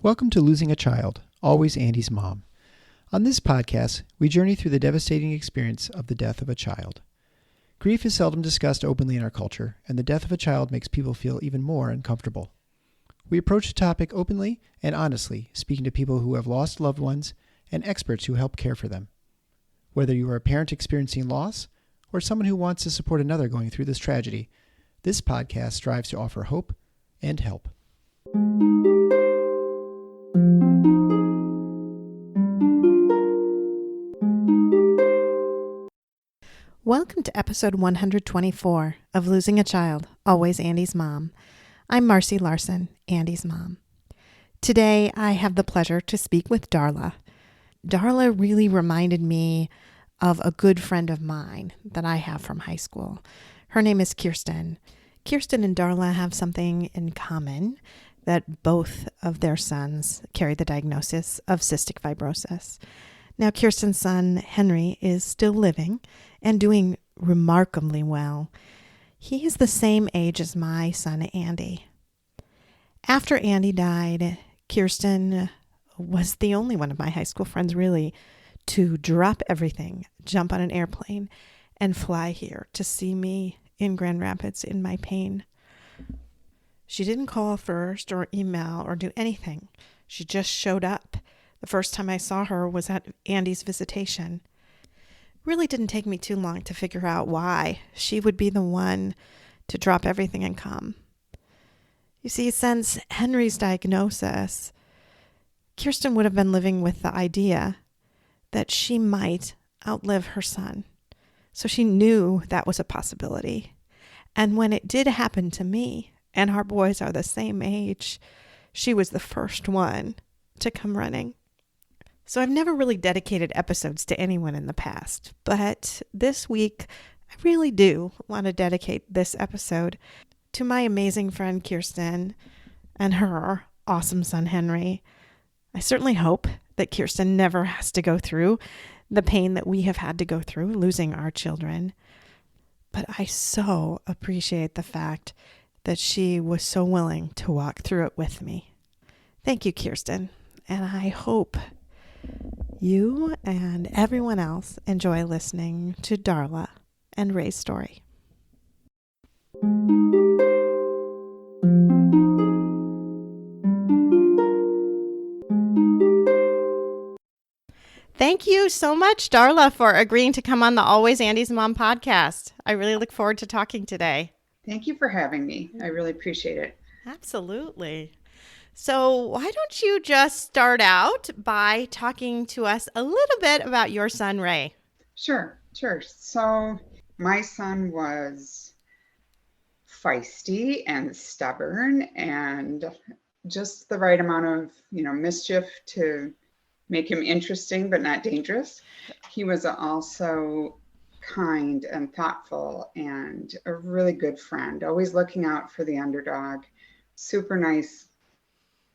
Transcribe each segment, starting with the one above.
Welcome to Losing a Child, Always Andy's Mom. On this podcast, we journey through the devastating experience of the death of a child. Grief is seldom discussed openly in our culture, and the death of a child makes people feel even more uncomfortable. We approach the topic openly and honestly, speaking to people who have lost loved ones and experts who help care for them. Whether you are a parent experiencing loss or someone who wants to support another going through this tragedy, this podcast strives to offer hope and help. Welcome to episode 124 of Losing a Child, Always Andy's Mom. I'm Marcy Larson, Andy's mom. Today, I have the pleasure to speak with Darla. Darla really reminded me of a good friend of mine that I have from high school. Her name is Kirsten. Kirsten and Darla have something in common, that both of their sons carry the diagnosis of cystic fibrosis. Now, Kirsten's son, Henry, is still living and doing remarkably well. He is the same age as my son, Andy. After Andy died, Kirsten was the only one of my high school friends, really, to drop everything, jump on an airplane, and fly here to see me in Grand Rapids in my pain. She didn't call first or email or do anything. She just showed up. The first time I saw her was at Andy's visitation. Really didn't take me too long to figure out why she would be the one to drop everything and come. You see, since Henry's diagnosis, Kirsten would have been living with the idea that she might outlive her son. So she knew that was a possibility. And when it did happen to me, and our boys are the same age, she was the first one to come running. So I've never really dedicated episodes to anyone in the past, but this week I really do want to dedicate this episode to my amazing friend Kirsten and her awesome son Henry. I certainly hope that Kirsten never has to go through the pain that we have had to go through losing our children, but I so appreciate the fact that she was so willing to walk through it with me. Thank you, Kirsten, and I hope you and everyone else enjoy listening to Darla and Ray's story. Thank you so much, Darla, for agreeing to come on the Always Andy's Mom podcast. I really look forward to talking today. Thank you for having me. I really appreciate it. Absolutely. So why don't you just start out by talking to us a little bit about your son, Ray? Sure. So my son was feisty and stubborn and just the right amount of, mischief to make him interesting, but not dangerous. He was also kind and thoughtful and a really good friend, always looking out for the underdog, super nice,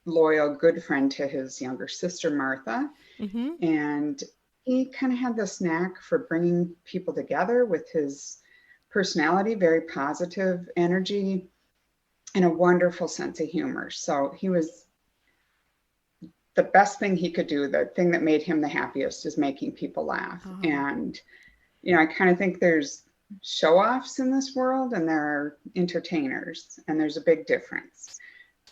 loyal, good friend to his younger sister, Martha. Mm-hmm. And he kind of had this knack for bringing people together with his personality, very positive energy, and a wonderful sense of humor. So he was the best thing he could do. The thing that made him the happiest is making people laugh. Oh. And, I kind of think there's show-offs in this world and there are entertainers, and there's a big difference.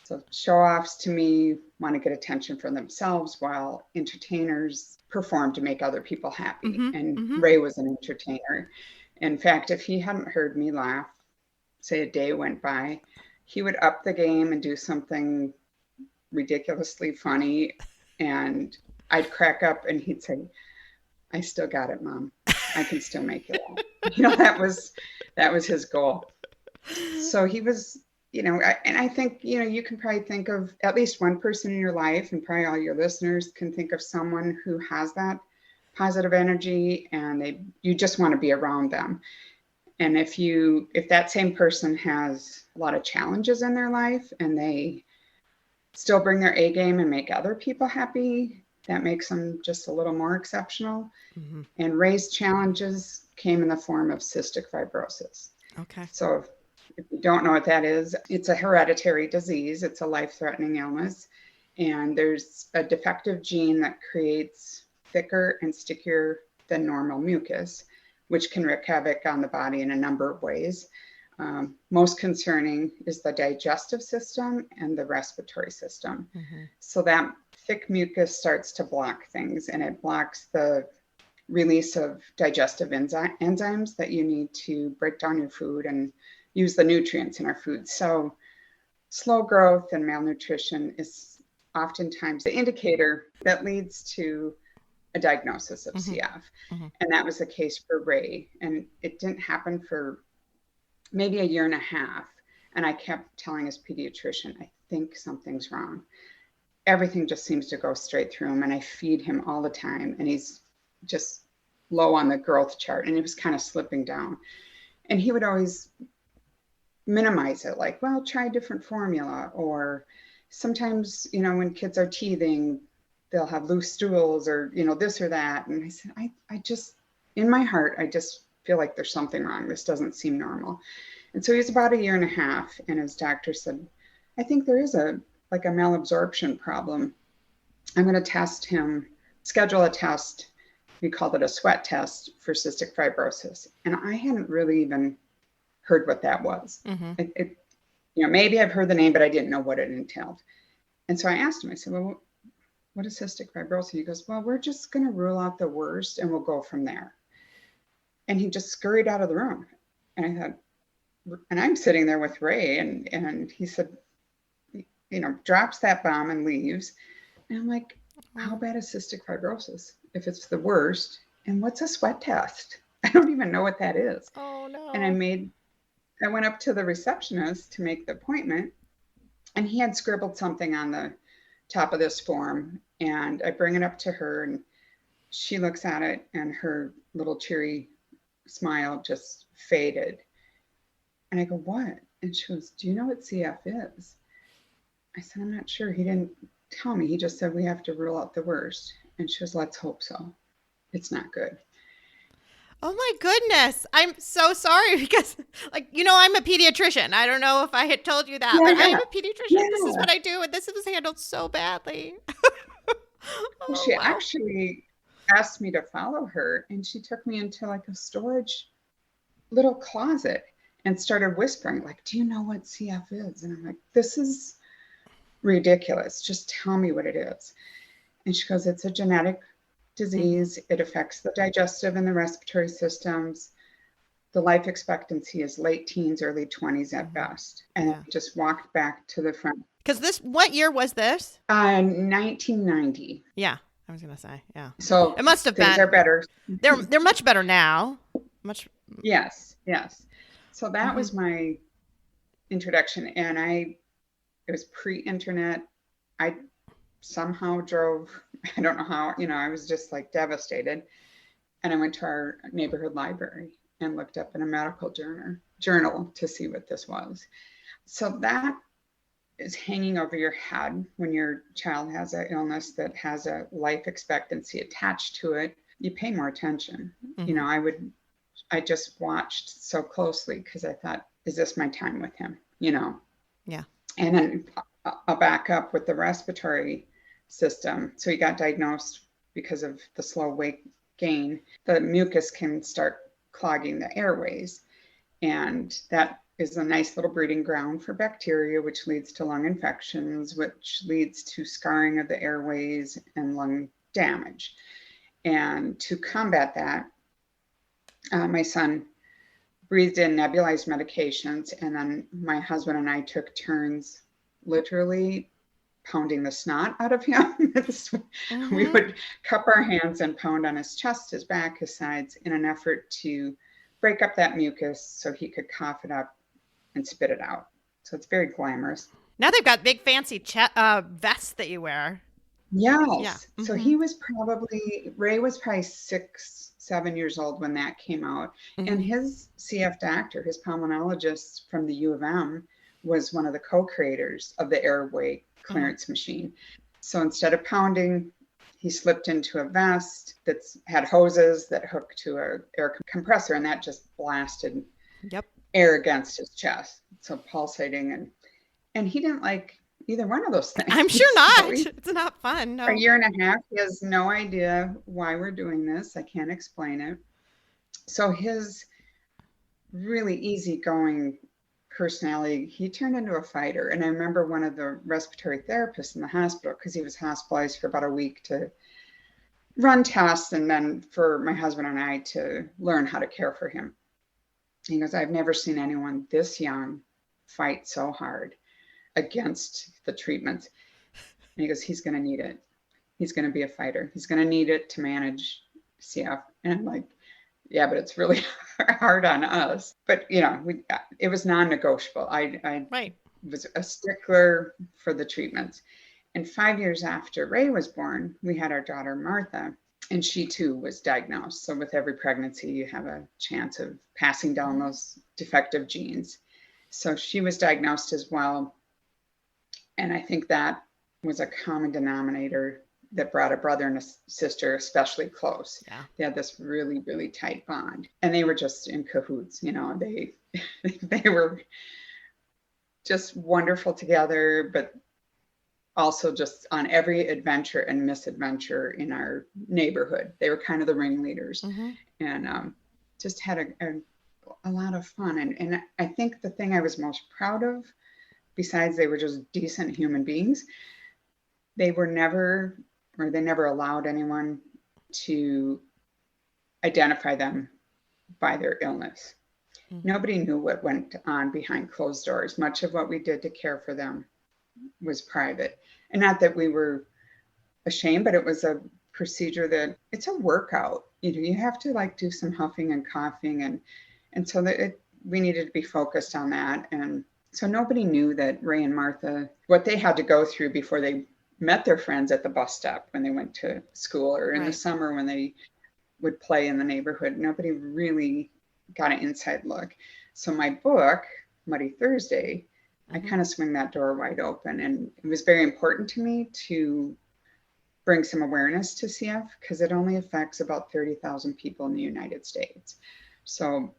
So show-offs to me want to get attention for themselves, while entertainers perform to make other people happy. Mm-hmm, and mm-hmm. Ray was an entertainer. In fact, if he hadn't heard me laugh, say a day went by, he would up the game and do something ridiculously funny, and I'd crack up and he'd say, "I still got it, Mom. I can still make you laugh." That was his goal. So he was, and I think, you can probably think of at least one person in your life, and probably all your listeners can think of someone who has that positive energy and you just want to be around them. And if that same person has a lot of challenges in their life and they still bring their A game and make other people happy, that makes them just a little more exceptional. Mm-hmm. And Ray's challenges came in the form of cystic fibrosis. Okay. So if you don't know what that is, it's a hereditary disease. It's a life-threatening illness. And there's a defective gene that creates thicker and stickier than normal mucus, which can wreak havoc on the body in a number of ways. Most concerning is the digestive system and the respiratory system. So that thick mucus starts to block things, and it blocks the release of digestive enzymes that you need to break down your food and use the nutrients in our food. So slow growth and malnutrition is oftentimes the indicator that leads to a diagnosis of CF. And that was the case for Ray. And it didn't happen for maybe a year and a half. And I kept telling his pediatrician, I think something's wrong. Everything just seems to go straight through him. And I feed him all the time. And he's just low on the growth chart. And it was kind of slipping down. And he would always minimize it, like, well, try a different formula. Or sometimes, you know, when kids are teething, they'll have loose stools or, you know, this or that. And I said, I just, in my heart, I just feel like there's something wrong. This doesn't seem normal. And so he was about a year and a half. And his doctor said, I think there is a malabsorption problem. I'm going to test him, schedule a test. We called it a sweat test for cystic fibrosis. And I hadn't really even heard what that was. You know, maybe I've heard the name, but I didn't know what it entailed. And so I asked him, I said, well, what is cystic fibrosis? He goes, well, we're just going to rule out the worst and we'll go from there. And he just scurried out of the room. And I thought, and I'm sitting there with Ray, and he said, you know, drops that bomb and leaves. And I'm like, how bad is cystic fibrosis if it's the worst? And what's a sweat test? I don't even know what that is. Oh, no. And I went up to the receptionist to make the appointment, and he had scribbled something on the top of this form. And I bring it up to her, and she looks at it, and her little cheery smile just faded. And I go, what? And she goes, do you know what CF is? I said, I'm not sure. He didn't tell me. He just said we have to rule out the worst. And she goes, let's hope so. It's not good. Oh my goodness. I'm so sorry because, like, you know, I'm a pediatrician. I don't know if I had told you that, but I'm a pediatrician. Yeah. This is what I do. And this was handled so badly. She actually asked me to follow her, and she took me into like a storage little closet and started whispering, like, do you know what CF is? And I'm like, this is ridiculous. Just tell me what it is. And she goes, it's a genetic disease. It affects the digestive and the respiratory systems. The life expectancy is late teens, early 20s at best. And I just walked back to the front. Because what year was this? 1990. Yeah, I was going to say, yeah. So it must have been. Things are better. They're much better now. Yes. So that was my introduction. And it was pre-internet. I somehow drove, I don't know how, you know, I was just like devastated. And I went to our neighborhood library and looked up in a medical journal to see what this was. So that is hanging over your head when your child has an illness that has a life expectancy attached to it. You pay more attention. You know, I just watched so closely because I thought, is this my time with him? You know? Yeah. And then I'll back up with the respiratory system. So he got diagnosed because of the slow weight gain. The mucus can start clogging the airways. And that is a nice little breeding ground for bacteria, which leads to lung infections, which leads to scarring of the airways and lung damage. And to combat that, my son breathed in nebulized medications, and then my husband and I took turns literally pounding the snot out of him. We would cup our hands and pound on his chest, his back, his sides in an effort to break up that mucus so he could cough it up and spit it out. So it's very glamorous. Now they've got big fancy vests that you wear. Yes. Yeah. So Ray was probably 6-7 years old when that came out. And his CF doctor, his pulmonologist from the U of M, was one of the co-creators of the airway clearance machine. So instead of pounding, he slipped into a vest that had hoses that hooked to an air compressor, and that just blasted air against his chest. So pulsating, and he didn't like either one of those things. I'm sure not. So It's not fun. No. a year and a half, he has no idea why we're doing this. I can't explain it. So his really easygoing personality, he turned into a fighter. And I remember one of the respiratory therapists in the hospital, because he was hospitalized for about a week to run tests and then for my husband and I to learn how to care for him. He goes, I've never seen anyone this young fight so hard against the treatment. And he goes, he's going to need it. He's going to be a fighter. He's going to need it to manage CF. And I'm like, yeah, but it's really hard on us. But, you know, it was non-negotiable. I was a stickler for the treatments. And 5 years after Ray was born, we had our daughter, Martha, and she too was diagnosed. So with every pregnancy, you have a chance of passing down those defective genes. So she was diagnosed as well. And I think that was a common denominator that brought a brother and a sister especially close. Yeah. They had this really, really tight bond. And they were just in cahoots, you know, they were just wonderful together, but also just on every adventure and misadventure in our neighborhood. They were kind of the ringleaders, and just had a lot of fun. And I think the thing I was most proud of, besides they were just decent human beings, they never allowed anyone to identify them by their illness. Nobody knew what went on behind closed doors. Much of what we did to care for them was private. And not that we were ashamed, but it was a procedure that it's a workout. You know, you have to like do some huffing and coughing, and so that we needed to be focused on that. And so nobody knew that Ray and Martha, what they had to go through before they met their friends at the bus stop when they went to school, or in the summer when they would play in the neighborhood. Nobody really got an inside look. So my book, Muddy Thursday, I kind of swing that door wide open. And it was very important to me to bring some awareness to CF because it only affects about 30,000 people in the United States. So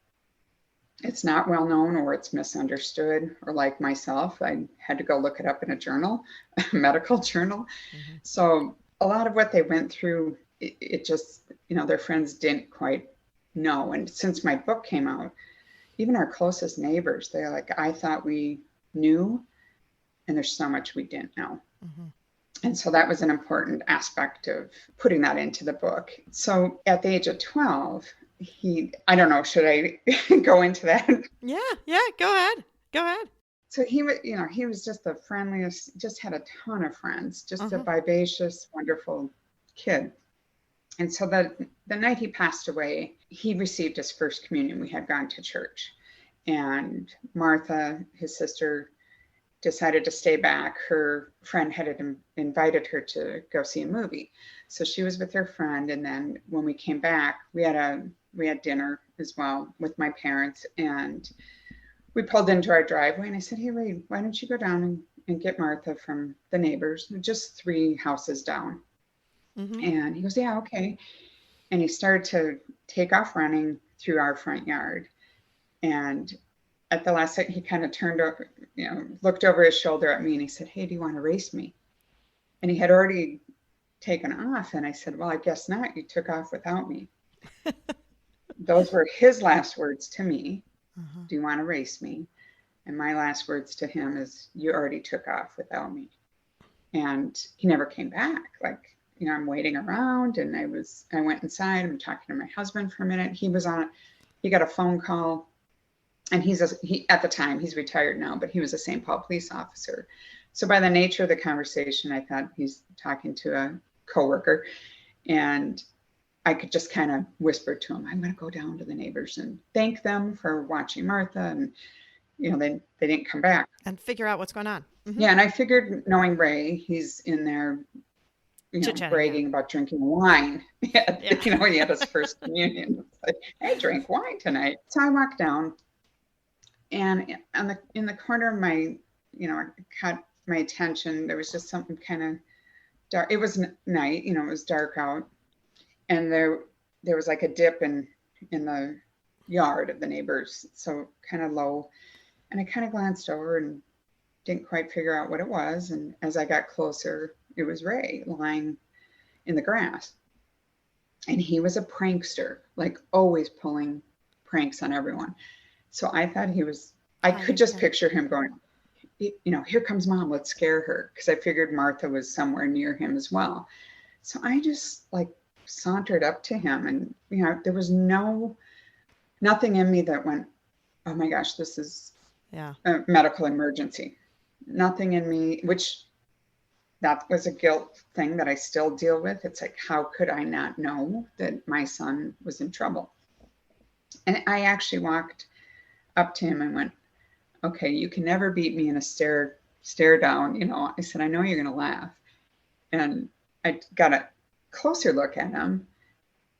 it's not well known, or it's misunderstood, or like myself, I had to go look it up in a journal, a medical journal. So a lot of what they went through, it just, you know, their friends didn't quite know. And since my book came out, even our closest neighbors, they're like, I thought we knew, and there's so much we didn't know. And so that was an important aspect of putting that into the book. So at the age of 12, I don't know, should I go into that? Yeah, go ahead. So he was just the friendliest, just had a ton of friends, just a vivacious, wonderful kid. And so the night he passed away, he received his first communion. We had gone to church, and Martha, his sister, decided to stay back. Her friend had invited her to go see a movie. So she was with her friend. And then when we came back, we had dinner as well with my parents, and we pulled into our driveway, and I said, hey, Ray, why don't you go down and get Martha from the neighbors, just 3 houses down. And he goes, yeah, okay. And he started to take off running through our front yard. And at the last second, he kind of turned over, looked over his shoulder at me, and he said, hey, do you want to race me? And he had already taken off. And I said, well, I guess not. You took off without me. Those were his last words to me. Do you want to race me? And my last words to him is, you already took off without me. And he never came back. Like, I'm waiting around, and I went inside. I'm talking to my husband for a minute. He got a phone call, and at the time, he's retired now, but he was a St. Paul police officer. So by the nature of the conversation, I thought he's talking to a coworker, and I could just kind of whisper to him, I'm going to go down to the neighbors and thank them for watching Martha. And, they didn't come back. And figure out what's going on. Yeah. And I figured, knowing Ray, he's in there, bragging about drinking wine. He had his first communion. It's like, I drank wine tonight. So I walked down, and in the corner of my, caught my attention. There was just something kind of dark. It was night, it was dark out. And there was like a dip in the yard of the neighbors, so kind of low. And I kind of glanced over and didn't quite figure out what it was. And as I got closer, it was Ray lying in the grass. And he was a prankster, like always pulling pranks on everyone. So I thought I could just picture him going, here comes mom, let's scare her. Because I figured Martha was somewhere near him as well. So I just like sauntered up to him, and, there was nothing in me that went, oh my gosh, this is a medical emergency. Nothing in me, which that was a guilt thing that I still deal with. It's like, how could I not know that my son was in trouble? And I actually walked up to him and went, okay, you can never beat me in a stare down. I said, I know you're going to laugh. And I got a closer look at him,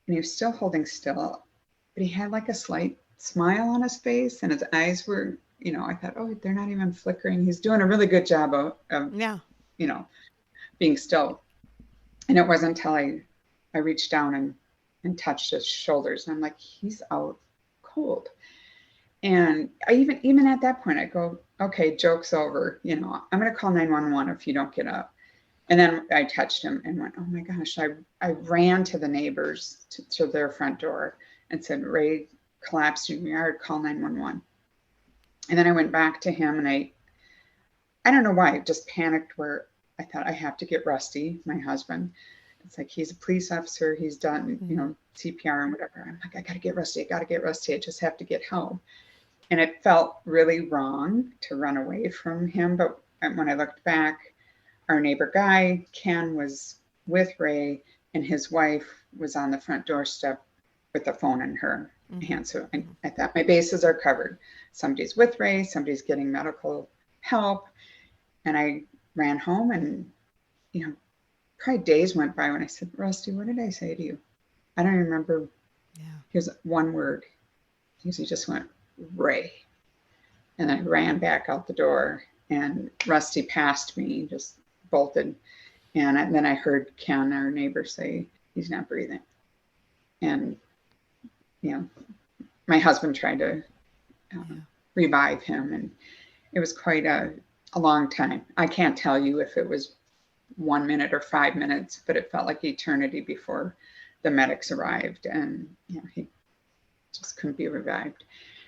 and he was still holding still, but he had like a slight smile on his face, and his eyes were, I thought, oh, they're not even flickering. He's doing a really good job of being still. And it wasn't until I reached down and touched his shoulders, and I'm like, he's out cold. And I even at that point, I go, okay, joke's over. I'm going to call 911 if you don't get up. And then I touched him and went, oh my gosh, I ran to the neighbors to their front door and said, Ray collapsed in your yard, call 911. And then I went back to him, and I don't know why, I just panicked, where I thought, I have to get Rusty, my husband. It's like, he's a police officer. He's done, CPR and whatever. I'm like, I got to get Rusty. I just have to get help. And it felt really wrong to run away from him. But when I looked back, our neighbor guy, Ken, was with Ray, and his wife was on the front doorstep with the phone in her hand. So I thought, my bases are covered. Somebody's with Ray, somebody's getting medical help. And I ran home, and, probably days went by when I said, Rusty, what did I say to you? I don't remember. Yeah. Here's one word. He just went, Ray. And I ran back out the door, and Rusty passed me, just bolted. And then I heard Ken, our neighbor, say, he's not breathing. And, my husband tried to revive him, and it was quite a long time. I can't tell you if it was 1 minute or 5 minutes, but it felt like eternity before the medics arrived, and he just couldn't be revived.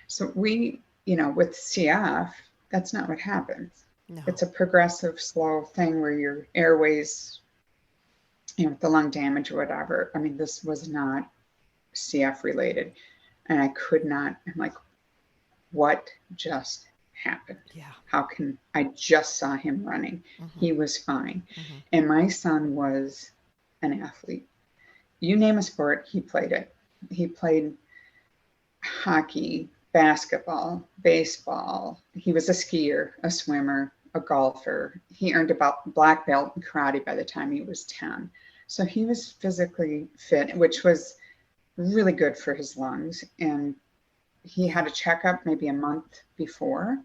So we, with CF, that's not what happens. No. It's a progressive, slow thing where your airways, the lung damage or whatever. I mean, this was not CF related, and I could not. I'm like, what just happened? Yeah. How can I just saw him running? He was fine. And my son was an athlete. You name a sport, he played it. He played hockey, basketball, baseball. He was a skier, a swimmer, a golfer. He earned about black belt in karate by the time he was 10. So he was physically fit, which was really good for his lungs. And he had a checkup maybe a month before,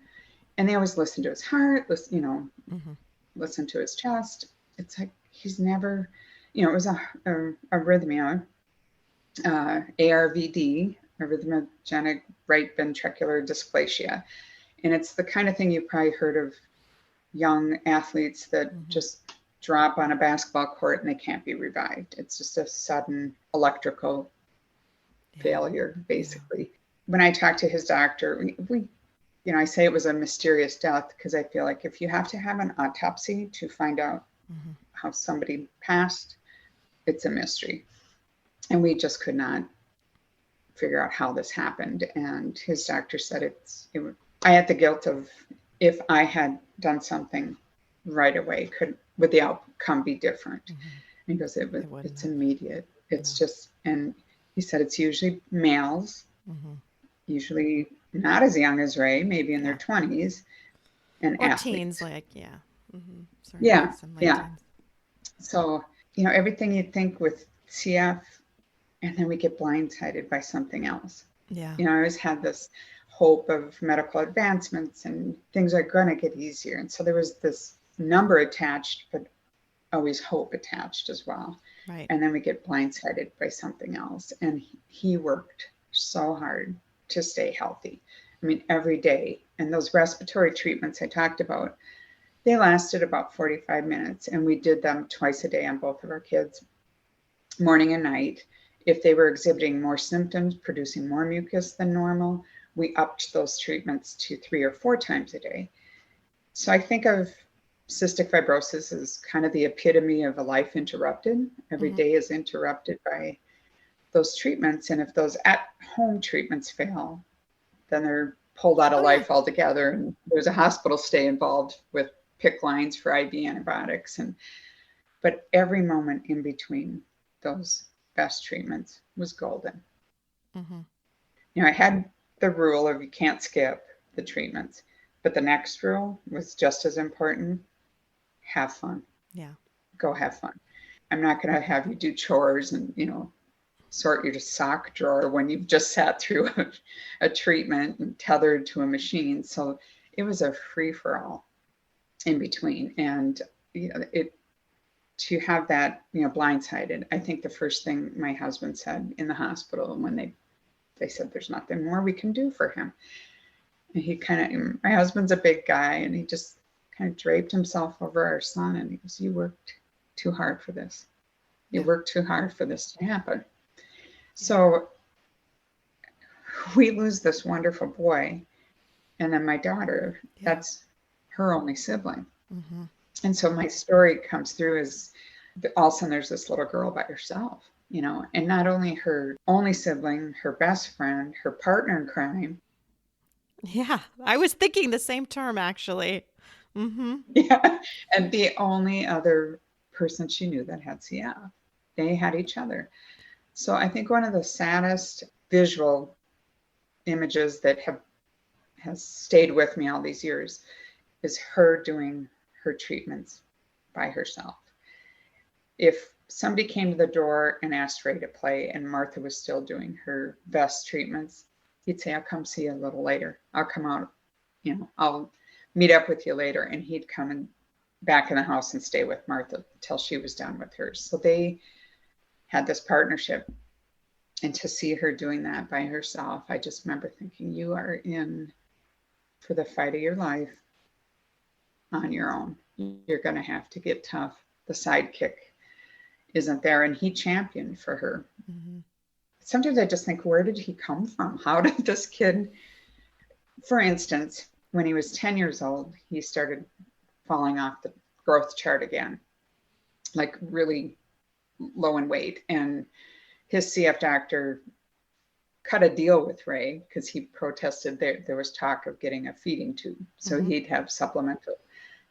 and they always listen to his heart, listen to his chest. It's like, he's never, it was a arrhythmia, ARVD, arrhythmogenic right ventricular dysplasia. And it's the kind of thing you've probably heard of young athletes that just drop on a basketball court and they can't be revived. It's just a sudden electrical failure, basically. When I talked to his doctor, we I say it was a mysterious death, because I feel like if you have to have an autopsy to find out how somebody passed, it's a mystery. And we just could not figure out how this happened. And his doctor said I had the guilt of, if I had done something right away, would the outcome be different? And he goes, it's immediate. It's just, and he said it's usually males, usually not as young as Ray, maybe in their 20s, and or athletes. Teens, like Teens. So everything you'd think with CF, and then we get blindsided by something else. I always had this hope of medical advancements and things are going to get easier, and so there was this number attached, but always hope attached as well. Right. And then we get blindsided by something else. And he worked so hard to stay healthy. I mean, every day. And those respiratory treatments I talked about, They lasted about 45 minutes, and we did them twice a day on both of our kids, morning and night. If they were exhibiting more symptoms, producing more mucus than normal, we upped those treatments to 3 or 4 times a day. So I think of cystic fibrosis as kind of the epitome of a life interrupted. Every day is interrupted by those treatments. And if those at-home treatments fail, then they're pulled out of life altogether. And there's a hospital stay involved with PICC lines for IV antibiotics. But every moment in between those best treatments was golden. I had the rule of you can't skip the treatments, but the next rule was just as important. Have fun. Yeah. Go have fun. I'm not going to have you do chores and, sort your sock drawer when you've just sat through a treatment and tethered to a machine. So it was a free for all in between. And to have that, blindsided, I think the first thing my husband said in the hospital when they said there's nothing more we can do for him. And my husband's a big guy, and he just kind of draped himself over our son, and he goes, "You worked too hard for this. You worked too hard for this to happen." So we lose this wonderful boy, and then my daughter, that's her only sibling. And so my story comes through as all of a sudden there's this little girl by herself, and not only her only sibling, her best friend, her partner in crime. Yeah, I was thinking the same term, actually. Yeah, and the only other person she knew that had CF. They had each other. So I think one of the saddest visual images that has stayed with me all these years is her doing her treatments by herself. If somebody came to the door and asked Ray to play and Martha was still doing her best treatments, he'd say, "I'll come see you a little later. I'll come out, I'll meet up with you later." And he'd come back in the house and stay with Martha till she was done with hers. So they had this partnership. And to see her doing that by herself, I just remember thinking, you are in for the fight of your life on your own. You're going to have to get tough. The sidekick isn't there. And he championed for her. Sometimes I just think, where did he come from? How did this kid, for instance, when he was 10 years old, he started falling off the growth chart again, like really low in weight. And his CF doctor cut a deal with Ray because he protested. There was talk of getting a feeding tube. So he'd have supplemental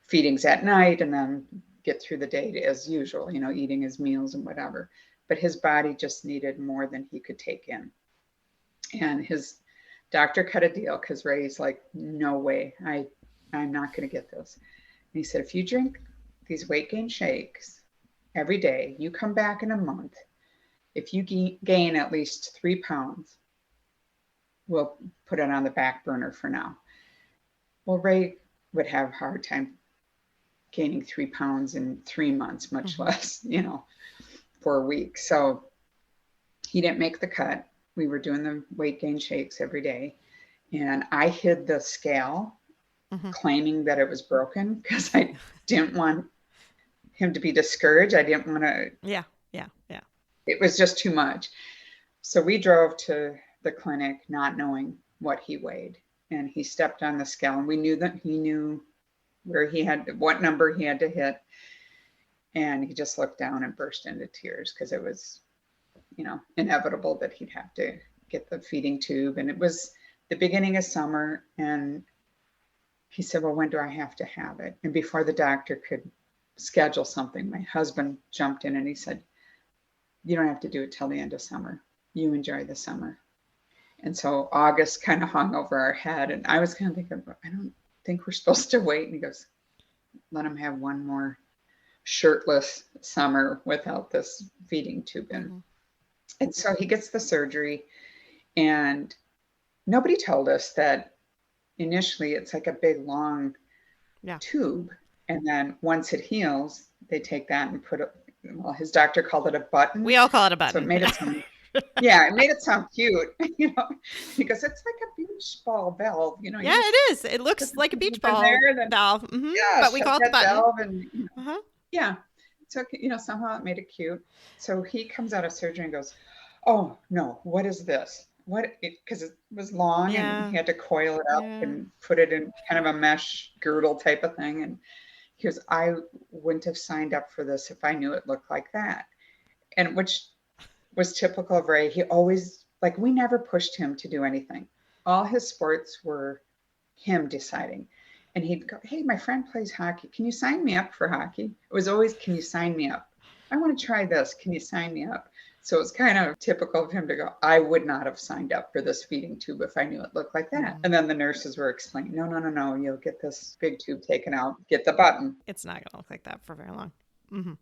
feedings at night and then get through the day as usual, eating his meals and whatever. But his body just needed more than he could take in. And his doctor cut a deal because Ray's like, "No way, I'm not going to get this." And he said, "If you drink these weight gain shakes every day, you come back in a month. If you gain at least 3 pounds, we'll put it on the back burner for now." Well, Ray would have a hard time gaining 3 pounds in 3 months, much less, 4 weeks. So he didn't make the cut. We were doing the weight gain shakes every day. And I hid the scale, claiming that it was broken because I didn't want him to be discouraged. I didn't want to. Yeah. It was just too much. So we drove to the clinic not knowing what he weighed. And he stepped on the scale and we knew that he knew what number he had to hit. And he just looked down and burst into tears because it was, inevitable that he'd have to get the feeding tube. And it was the beginning of summer. And he said, "Well, when do I have to have it?" And before the doctor could schedule something, my husband jumped in and he said, "You don't have to do it till the end of summer. You enjoy the summer." And so August kind of hung over our head. And I was kind of thinking, I don't think we're supposed to wait. And he goes, "Let him have one more shirtless summer without this feeding tube in." And so he gets the surgery. And nobody told us that initially it's like a big, long tube. And then once it heals, they take that and put it, well, his doctor called it a button. We all call it a button. So it made it sound, Yeah, it made it sound cute, because it's like a beach ball valve, Yeah, you just it is. It put looks the like a tube beach in ball there, then valve, yeah, but we shut call it the that button. valve, and Uh-huh. yeah. So somehow it made it cute. So he comes out of surgery and goes, "Oh no, what is this? What?" Because it was long, and Yeah. he had to coil it up Yeah. and put it in kind of a mesh girdle type of thing. And he goes, "I wouldn't have signed up for this if I knew it looked like that." And which was typical of Ray. He always, like, we never pushed him to do anything. All his sports were him deciding. And he'd go, "Hey, my friend plays hockey. Can you sign me up for hockey?" It was always, "Can you sign me up? I want to try this. Can you sign me up?" So it's kind of typical of him to go, "I would not have signed up for this feeding tube if I knew it looked like that." And then the nurses were explaining, "No, no, no, no. You'll get this big tube taken out. Get the button." It's not going to look like that for very long. Mm-hmm.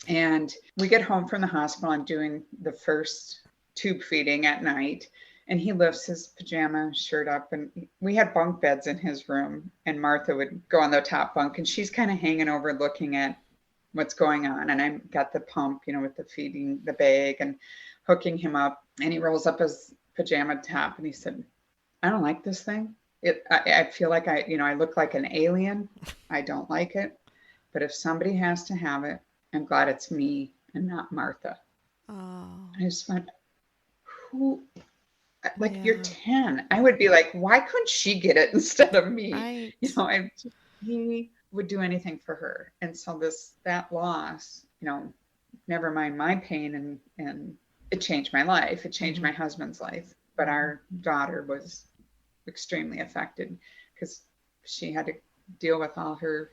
And we get home from the hospital. I'm doing the first tube feeding at night. And he lifts his pajama shirt up, and we had bunk beds in his room. And Martha would go on the top bunk, and she's kind of hanging over looking at what's going on. And I got the pump, with the feeding the bag and hooking him up. And he rolls up his pajama top, and he said, "I don't like this thing. I feel like I look like an alien. I don't like it. But if somebody has to have it, I'm glad it's me and not Martha." Oh. I just went, who? Like, Yeah. you're 10. I would be like, why couldn't she get it instead of me? Right. He would do anything for her. And so that loss, never mind my pain, and it changed my life. It changed my husband's life. But our daughter was extremely affected because she had to deal with all her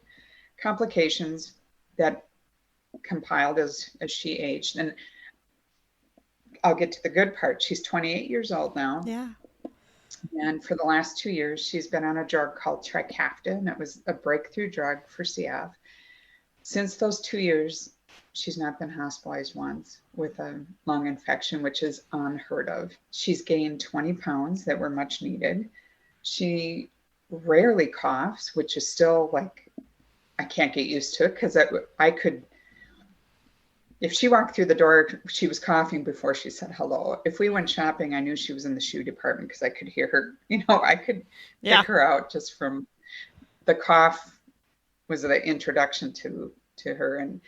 complications that compiled as she aged. And I'll get to the good part. She's 28 years old now. Yeah. And for the last 2 years, she's been on a drug called Trikafta, and it was a breakthrough drug for CF. Since those 2 years, she's not been hospitalized once with a lung infection, which is unheard of. She's gained 20 pounds that were much needed. She rarely coughs, which is still like, I can't get used to it because I could. If she walked through the door, she was coughing before she said hello. If we went shopping, I knew she was in the shoe department because I could hear her. I could pick her out just from the cough was the introduction to her. And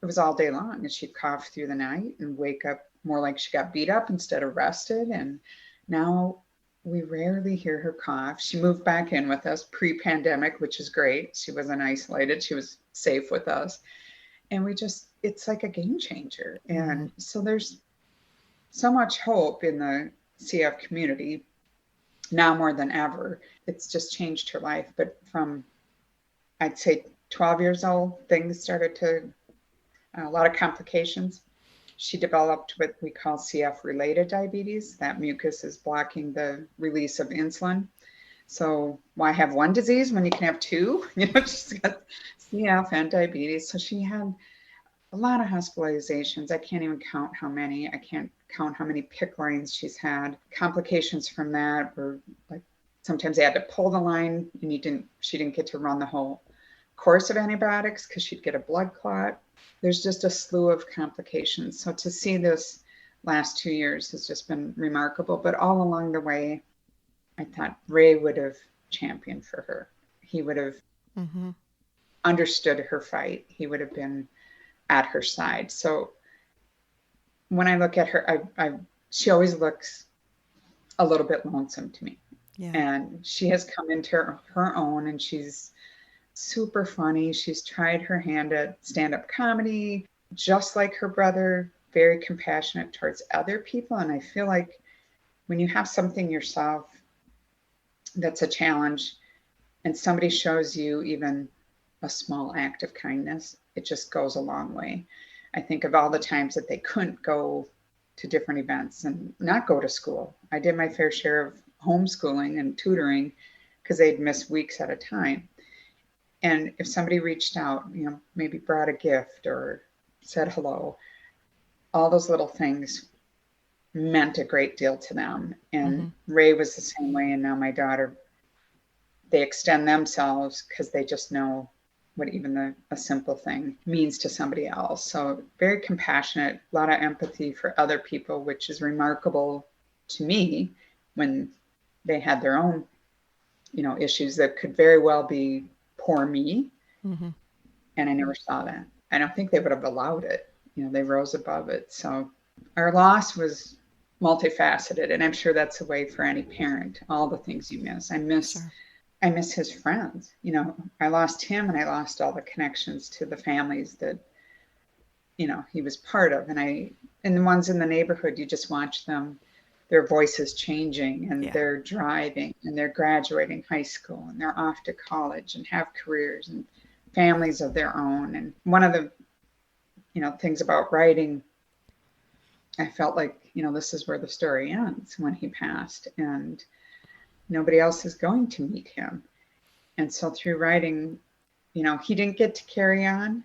it was all day long. And she'd cough through the night and wake up more like she got beat up instead of rested. And now we rarely hear her cough. She moved back in with us pre-pandemic, which is great. She wasn't isolated. She was safe with us. And it's like a game changer. And so there's so much hope in the CF community now more than ever. It's just changed her life. But from, I'd say, 12 years old, things started to, a lot of complications. She developed what we call CF-related diabetes. That mucus is blocking the release of insulin. So why have one disease when you can have two? She's got CF and diabetes. So she had a lot of hospitalizations. I can't even count how many. I can't count how many PICC lines she's had. Complications from that were like sometimes they had to pull the line and she didn't get to run the whole course of antibiotics because she'd get a blood clot. There's just a slew of complications. So to see this last 2 years has just been remarkable. But all along the way, I thought Ray would have championed for her. He would have understood her fight. He would have been at her side. So when I look at her, she always looks a little bit lonesome to me. Yeah. And she has come into her own, and she's super funny. She's tried her hand at stand-up comedy, just like her brother, very compassionate towards other people. And I feel like when you have something yourself that's a challenge and somebody shows you even a small act of kindness, it just goes a long way. I think of all the times that they couldn't go to different events and not go to school. I did my fair share of homeschooling and tutoring because they'd miss weeks at a time. And if somebody reached out, maybe brought a gift or said hello, all those little things meant a great deal to them. And Ray was the same way. And now my daughter, they extend themselves because they just know what even a simple thing means to somebody else. So very compassionate, a lot of empathy for other people, which is remarkable to me when they had their own, issues that could very well be poor me. Mm-hmm. And I never saw that. I don't think they would have allowed it. They rose above it. So our loss was multifaceted, and I'm sure that's the way for any parent. All the things you miss. Sure. I miss his friends. I lost him, and I lost all the connections to the families that, he was part of. And the ones in the neighborhood, you just watch them, their voices changing, and they're driving, and they're graduating high school, and they're off to college and have careers and families of their own. And one of the, things about writing, I felt like, this is where the story ends when he passed, and nobody else is going to meet him. And so through writing, he didn't get to carry on.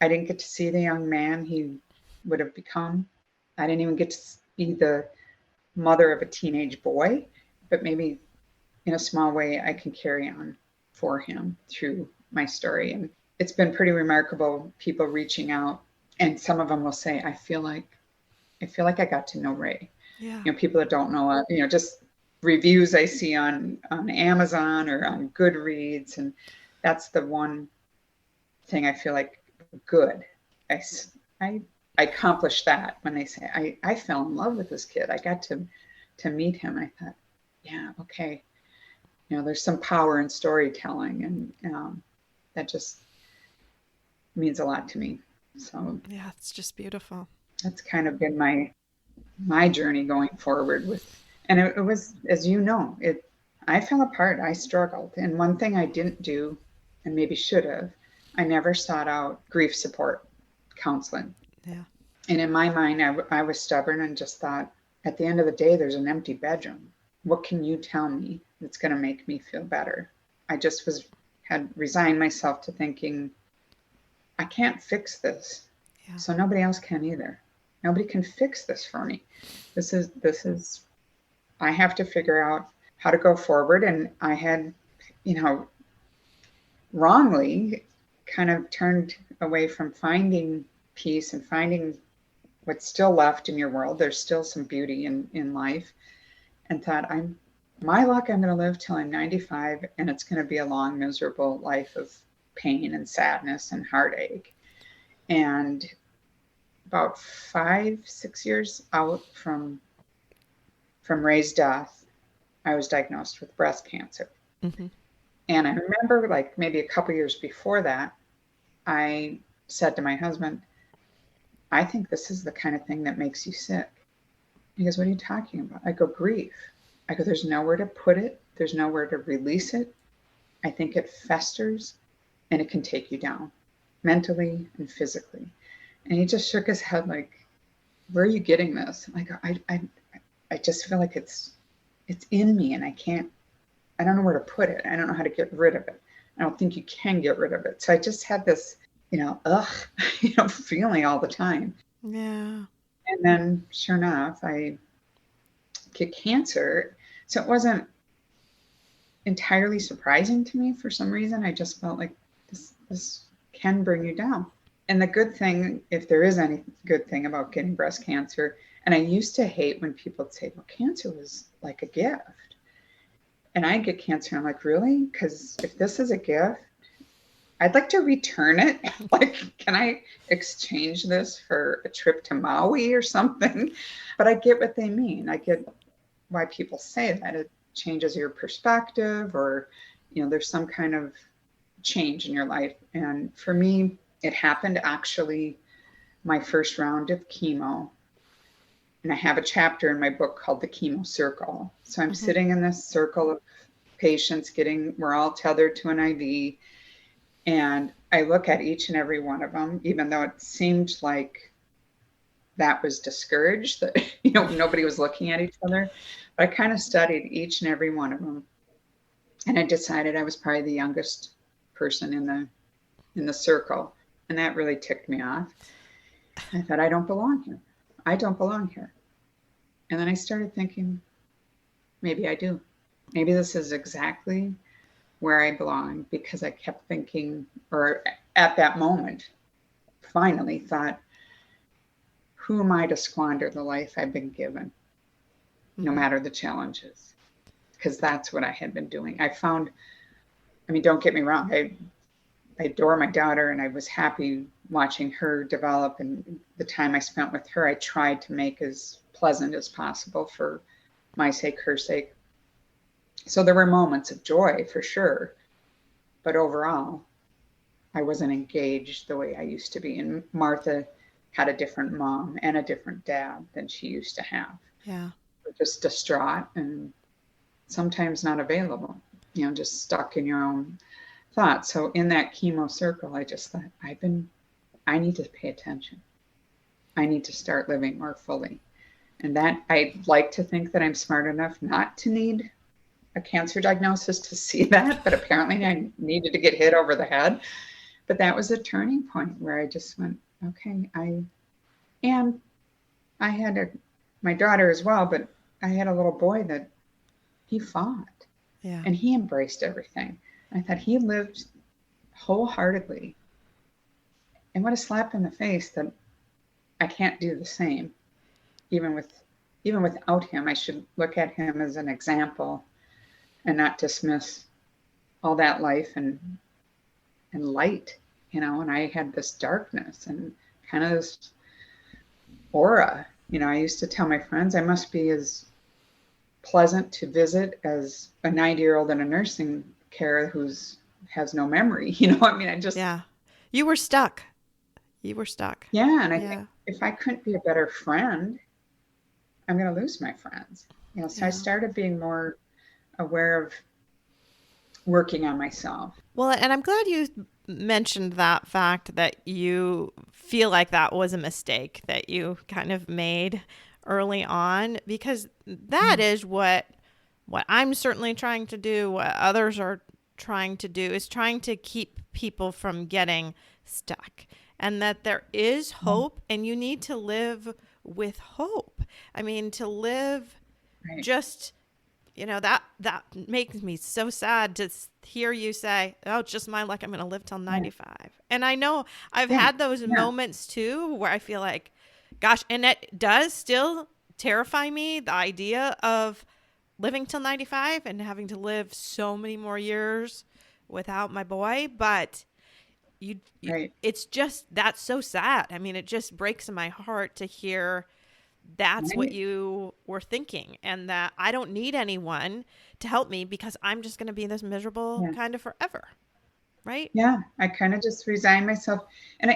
I didn't get to see the young man he would have become. I didn't even get to be the mother of a teenage boy, but maybe in a small way I can carry on for him through my story. And it's been pretty remarkable, people reaching out, and some of them will say, I feel like I got to know Ray. Yeah. People that don't know, just reviews I see on Amazon or on Goodreads. And that's the one thing I feel like good. I accomplished that when they say, I fell in love with this kid. I got to meet him. I thought, yeah, okay. There's some power in storytelling, and that just means a lot to me. So yeah, it's just beautiful. That's kind of been my journey going forward with, and it was, as I fell apart. I struggled. And one thing I didn't do, and maybe should have, I never sought out grief support counseling. Yeah. And in my mind, I was stubborn and just thought, at the end of the day, there's an empty bedroom. What can you tell me that's going to make me feel better? I just had resigned myself to thinking, I can't fix this. Yeah. So nobody else can either. Nobody can fix this for me. This is, I have to figure out how to go forward. And I had, wrongly kind of turned away from finding peace and finding what's still left in your world. There's still some beauty in life, and thought, my luck, I'm going to live till I'm 95, and it's going to be a long, miserable life of pain and sadness and heartache. And about 5-6 years out from Ray's death, I was diagnosed with breast cancer. Mm-hmm. And I remember, like, maybe a couple years before that, I said to my husband, I think this is the kind of thing that makes you sick. He goes, what are you talking about? I go, grief. I go, there's nowhere to put it. There's nowhere to release it. I think it festers, and it can take you down mentally and physically. And he just shook his head like, where are you getting this? I go, I just feel like it's in me, and I don't know where to put it. I don't know how to get rid of it. I don't think you can get rid of it. So I just had this, feeling all the time. Yeah. And then sure enough, I get cancer. So it wasn't entirely surprising to me for some reason. I just felt like this can bring you down. And the good thing, if there is any good thing about getting breast cancer, and I used to hate when people would say, well, cancer was like a gift. And I get cancer, and I'm like, really? Because if this is a gift, I'd like to return it. Like, can I exchange this for a trip to Maui or something? But I get what they mean. I get why people say that. It changes your perspective, or, there's some kind of change in your life. And for me, it happened actually my first round of chemo. And I have a chapter in my book called the Chemo Circle. So I'm sitting in this circle of patients we're all tethered to an IV. And I look at each and every one of them, even though it seemed like that was discouraged, that, nobody was looking at each other. But I kind of studied each and every one of them. And I decided I was probably the youngest person in the circle. And that really ticked me off. I thought, I don't belong here. I don't belong here. And then I started thinking, maybe I do. Maybe this is exactly where I belong, because I kept thinking, or at that moment, finally thought, who am I to squander the life I've been given, no matter the challenges? Because that's what I had been doing. I found, I mean, don't get me wrong, I adore my daughter, and I was happy watching her develop, and the time I spent with her, I tried to make as pleasant as possible for my sake, her sake. So there were moments of joy for sure, but overall, I wasn't engaged the way I used to be. And Martha had a different mom and a different dad than she used to have. Yeah. Just distraught and sometimes not available, just stuck in your own thoughts. So in that chemo circle, I just thought, I need to pay attention. I need to start living more fully. And that, I'd like to think that I'm smart enough not to need a cancer diagnosis to see that, but apparently I needed to get hit over the head. But that was a turning point where I just went, okay, I had my daughter as well, but I had a little boy that he fought. Yeah. And he embraced everything. I thought he lived wholeheartedly. And what a slap in the face that I can't do the same. Even without him, I should look at him as an example and not dismiss all that life and light, and I had this darkness and kind of this aura. I used to tell my friends I must be as pleasant to visit as a 90-year-old in a nursing care has no memory. Yeah. You were stuck. Yeah. And I think if I couldn't be a better friend, I'm going to lose my friends. So I started being more aware of working on myself. Well, and I'm glad you mentioned that fact that you feel like that was a mistake that you kind of made early on, because that is what I'm certainly trying to do, what others are trying to do, is trying to keep people from getting stuck, and that there is hope, and you need to live with hope. I mean, to live just, that makes me so sad to hear you say, oh, it's just my luck, I'm going to live till 95. And I know I've had those moments too, where I feel like, gosh, and it does still terrify me, the idea of living till 95 and having to live so many more years without my boy. But it's just, that's so sad. I mean, it just breaks my heart to hear that's what you were thinking, and that I don't need anyone to help me because I'm just going to be this miserable kind of forever. Right? Yeah. I kind of just resigned myself. And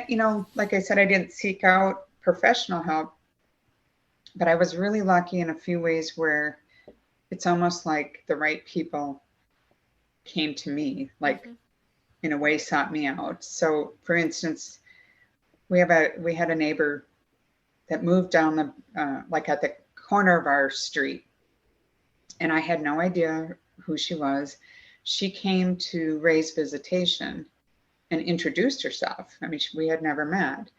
like I said, I didn't seek out professional help, but I was really lucky in a few ways where it's almost like the right people came to me, like in a way sought me out. So for instance, we had a neighbor that moved down like at the corner of our street. And I had no idea who she was. She came to raise visitation and introduced herself. I mean, we had never met.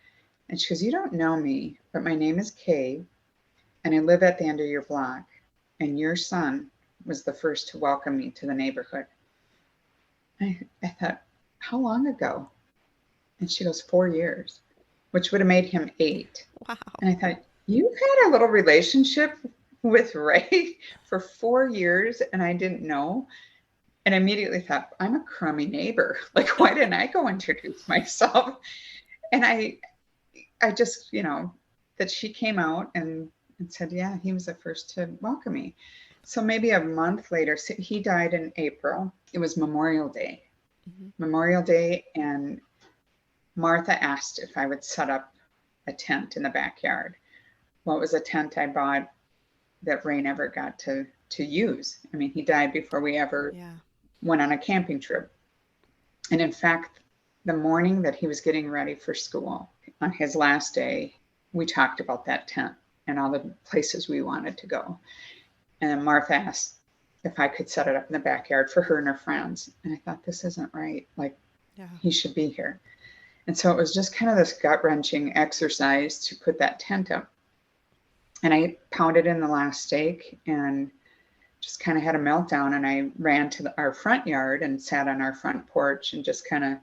And she goes, you don't know me, but my name is Kay, and I live at the end of your block. And your son was the first to welcome me to the neighborhood. I thought, how long ago? And she goes, 4 years, which would have made him 8. Wow. And I thought, you've had a little relationship with Ray for 4 years and I didn't know. And I immediately thought, I'm a crummy neighbor. Like, why didn't I go introduce myself? And I just, that she came out and said, yeah, he was the first to welcome me. So maybe a month later, he died in April. It was Memorial Day. Memorial Day, and Martha asked if I would set up a tent in the backyard. Well, it was a tent I bought that Ray never got to use. I mean, he died before we ever went on a camping trip. And in fact, the morning that he was getting ready for school, on his last day, we talked about that tent and all the places we wanted to go. And then Martha asked if I could set it up in the backyard for her and her friends. And I thought, this isn't right. Like, he should be here. And so it was just kind of this gut-wrenching exercise to put that tent up. And I pounded in the last stake, and just kind of had a meltdown, and I ran to our front yard and sat on our front porch and just kind of,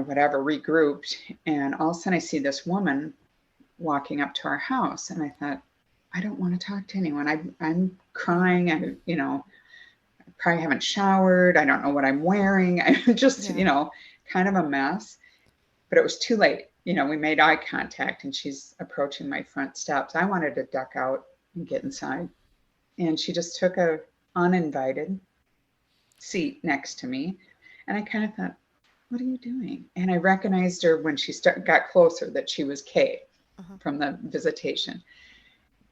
whatever, regrouped. And all of a sudden I see this woman walking up to our house, and I thought, I don't want to talk to anyone. I'm crying. I probably haven't showered. I don't know what I'm wearing. I'm just, kind of a mess. But it was too late. We made eye contact, and she's approaching my front steps. I wanted to duck out and get inside. And she just took a uninvited seat next to me. And I kind of thought, what are you doing? And I recognized her when she got closer, that she was Kay from the visitation.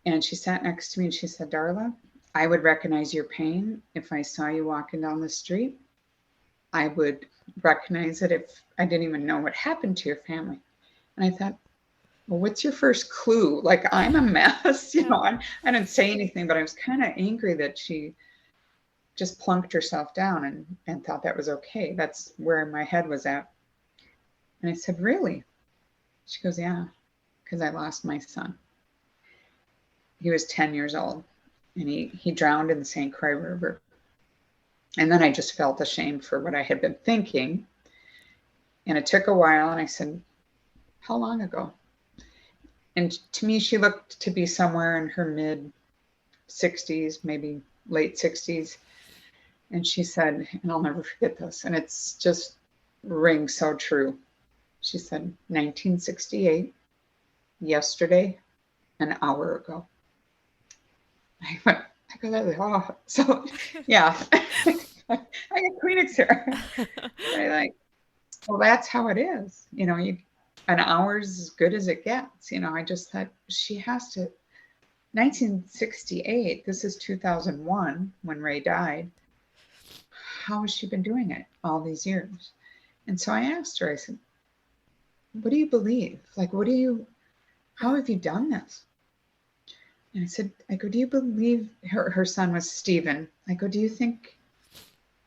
And she sat next to me and she said, Darla, I would recognize your pain if I saw you walking down the street. I would recognize it if I didn't even know what happened to your family. And I thought, well, what's your first clue? Like, I'm a mess, I didn't say anything, but I was kind of angry that she just plunked herself down and thought that was okay. That's where my head was at. And I said, really? She goes, yeah, because I lost my son. He was 10 years old, and he drowned in the St. Croix River. And then I just felt ashamed for what I had been thinking. And it took a while, and I said, how long ago? And to me, she looked to be somewhere in her mid 60s, maybe late 60s. And she said, and I'll never forget this, and it's just rings so true. She said, 1968, yesterday, an hour ago. I go, oh, so yeah, I got Kleenex here. I like, well, that's how it is. An hour's as good as it gets. I just thought she has to, 1968, this is 2001 when Ray died. How has she been doing it all these years? And so I asked her, I said, what do you believe? Like, how have you done this? And I go, do you believe, her son was Stephen. I go, do you think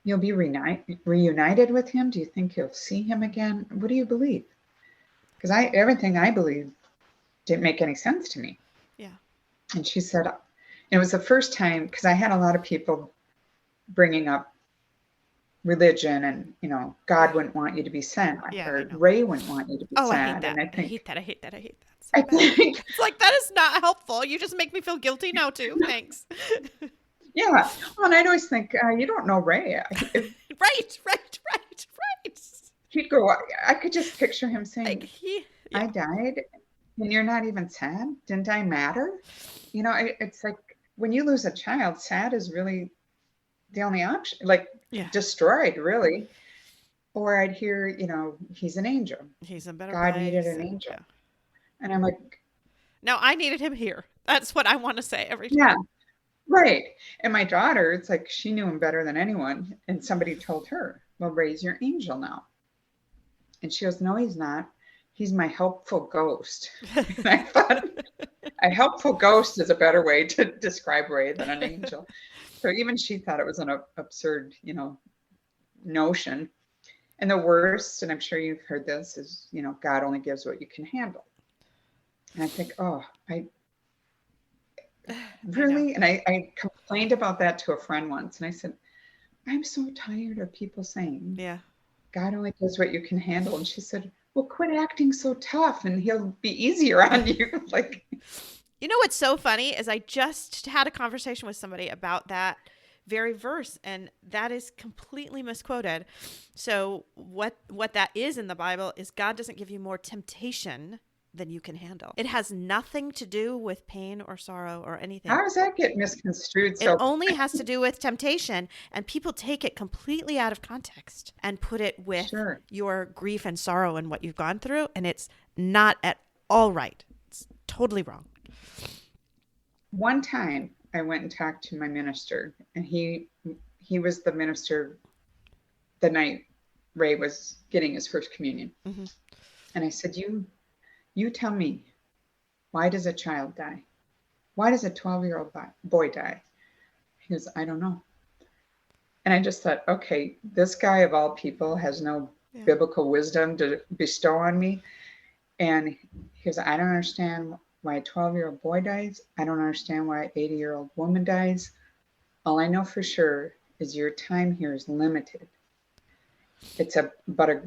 you'll be reunited with him? Do you think you'll see him again? What do you believe? Because everything I believe didn't make any sense to me. Yeah. And she said, it was the first time, because I had a lot of people bringing up religion and, God wouldn't want you to be sad, or Ray wouldn't want you to be sad. I hate that. And I hate that. I think it's like, that is not helpful. You just make me feel guilty now too. Thanks. Yeah. Well, and I'd always think, you don't know Ray. Right. He'd go, I could just picture him saying, like I died and you're not even sad. Didn't I matter? It's like when you lose a child, sad is really the only option, like destroyed, really. Or I'd hear, he's an angel. He's a better God needed an angel. Yeah. And I'm like, no, I needed him here. That's what I want to say every time. Yeah, right. And my daughter, it's like she knew him better than anyone. And somebody told her, well, Ray's your angel now. And she goes, no, he's not. He's my helpful ghost. And I thought, a helpful ghost is a better way to describe Ray than an angel. So even she thought it was an absurd, notion. And the worst, and I'm sure you've heard this, is, God only gives what you can handle. And I think, really? And I complained about that to a friend once. And I said, I'm so tired of people saying, God only does what you can handle. And she said, well, quit acting so tough and he'll be easier on you. Like, what's so funny is I just had a conversation with somebody about that very verse, and that is completely misquoted. So what that is in the Bible is God doesn't give you more temptation than you can handle. It has nothing to do with pain or sorrow or anything. How does that get misconstrued? It only has to do with temptation, and people take it completely out of context and put it with your grief and sorrow and what you've gone through, and it's not at all right. It's totally wrong. One time I went and talked to my minister, and he was the minister the night Ray was getting his first communion. Mm-hmm. And I said, you tell me, why does a child die? Why does a 12-year-old boy die? He goes, I don't know. And I just thought, okay, this guy of all people has no biblical wisdom to bestow on me. And he goes, I don't understand why a 12-year-old boy dies. I don't understand why an 80-year-old woman dies. All I know for sure is your time here is limited. It's but a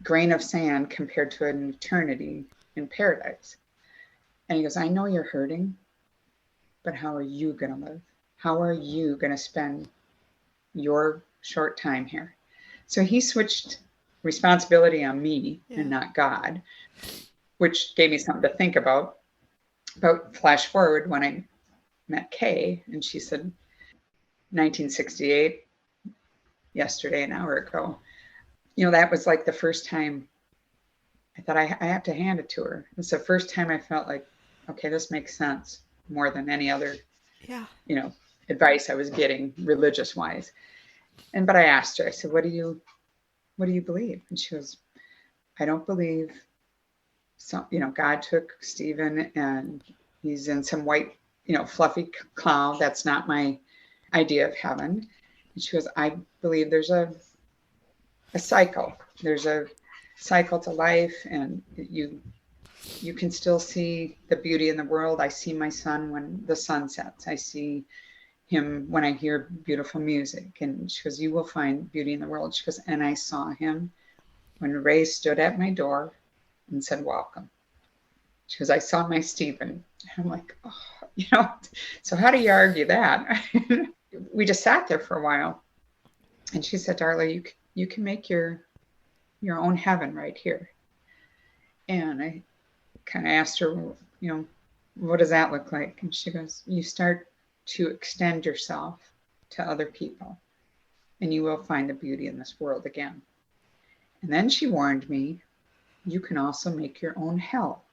grain of sand compared to an eternity in paradise. And he goes, I know you're hurting, but how are you going to live? How are you going to spend your short time here? So he switched responsibility on me and not God, which gave me something to think about. But flash forward when I met Kay, and she said, 1968, yesterday, an hour ago. That was like the first time I thought I have to hand it to her. It's the first time I felt like, okay, this makes sense more than any other, advice I was getting religious wise. But I asked her, I said, what do you believe? And she goes, I don't believe God took Stephen and he's in some white, fluffy cloud. That's not my idea of heaven. And she goes, I believe there's a cycle. There's a cycle to life, and you can still see the beauty in the world. I see my son when the sun sets. I see him when I hear beautiful music. And she goes, you will find beauty in the world. She goes, and I saw him when Ray stood at my door and said, welcome. She goes, I saw my Stephen. And I'm like, so how do you argue that? We just sat there for a while. And she said, Darla, you can make your own heaven right here. And I kind of asked her, what does that look like? And she goes, you start to extend yourself to other people, and you will find the beauty in this world again. And then she warned me, you can also make your own hell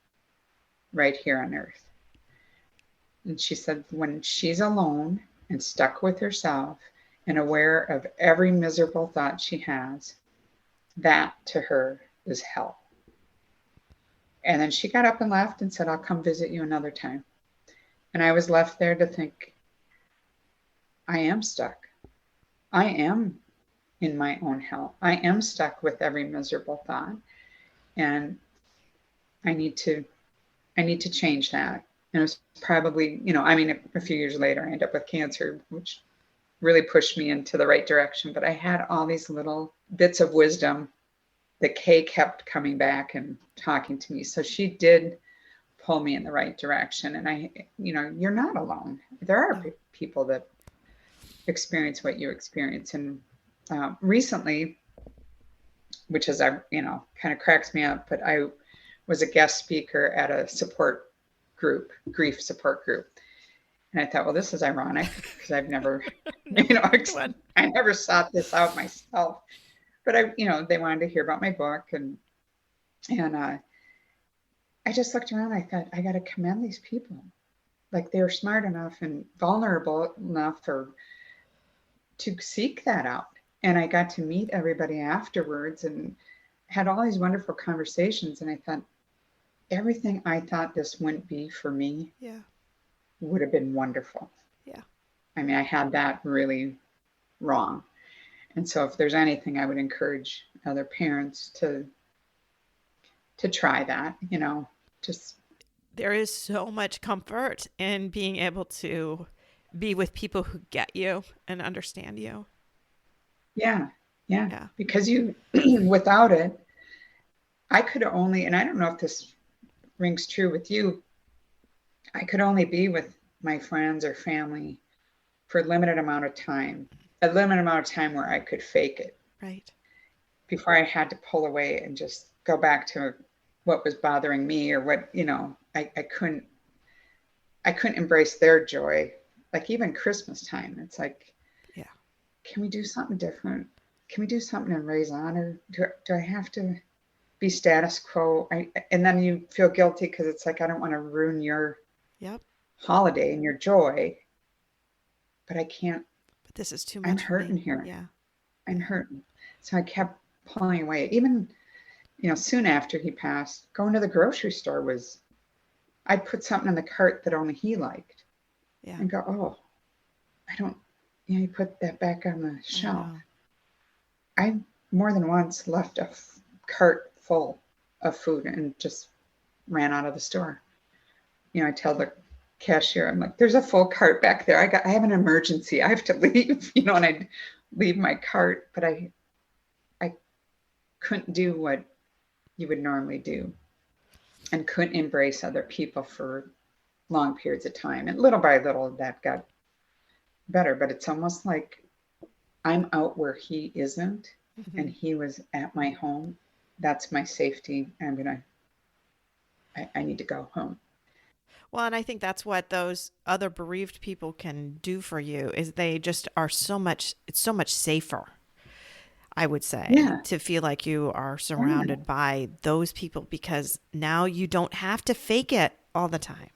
right here on earth. And she said, when she's alone and stuck with herself and aware of every miserable thought she has, that to her is hell. And then she got up and left and said, I'll come visit you another time. And I was left there to think, I am stuck. I am in my own hell. I am stuck with every miserable thought. And I need to change that. And it was probably, a few years later, I ended up with cancer, which really pushed me into the right direction. But I had all these little bits of wisdom that Kay kept coming back and talking to me. So she did pull me in the right direction. And you're not alone. There are people that experience what you experience. And recently, which is, kind of cracks me up, but I was a guest speaker at a support group, grief support group. And I thought, well, this is ironic because I've never, I never sought this out myself. But they wanted to hear about my book, and I just looked around. I thought, I got to commend these people. Like, they're smart enough and vulnerable enough to seek that out. And I got to meet everybody afterwards and had all these wonderful conversations. And I thought, everything I thought this wouldn't be for me would have been wonderful. Yeah. I mean, I had that really wrong. And so if there's anything, I would encourage other parents to try that, just. There is so much comfort in being able to be with people who get you and understand you. Yeah. Because without it, I could only, and I don't know if this rings true with you, I could only be with my friends or family for a limited amount of time where I could fake it. Right. Before I had to pull away and just go back to what was bothering me, or what, I couldn't embrace their joy. Like, even Christmas time, it's like, can we do something different? Can we do something in Ray's honor? Do I have to be status quo? And then you feel guilty because it's like, I don't want to ruin your holiday and your joy, but I can't. But this is too much. I'm hurting here. Yeah. I'm hurting. So I kept pulling away. Even, soon after he passed, going to the grocery store I'd put something in the cart that only he liked. Yeah. And go, oh, I don't, you put that back on the shelf. I more than once left a cart full of food and just ran out of the store. I tell the cashier. I'm like, there's a full cart back there. I have an emergency. I have to leave, and I'd leave my cart, but I couldn't do what you would normally do and couldn't embrace other people for long periods of time. And little by little that got better, but it's almost like I'm out where he isn't, and he was at my home. That's my safety. I need to go home. Well, and I think that's what those other bereaved people can do for you is they just are it's so much safer, I would say, to feel like you are surrounded by those people, because now you don't have to fake it all the time.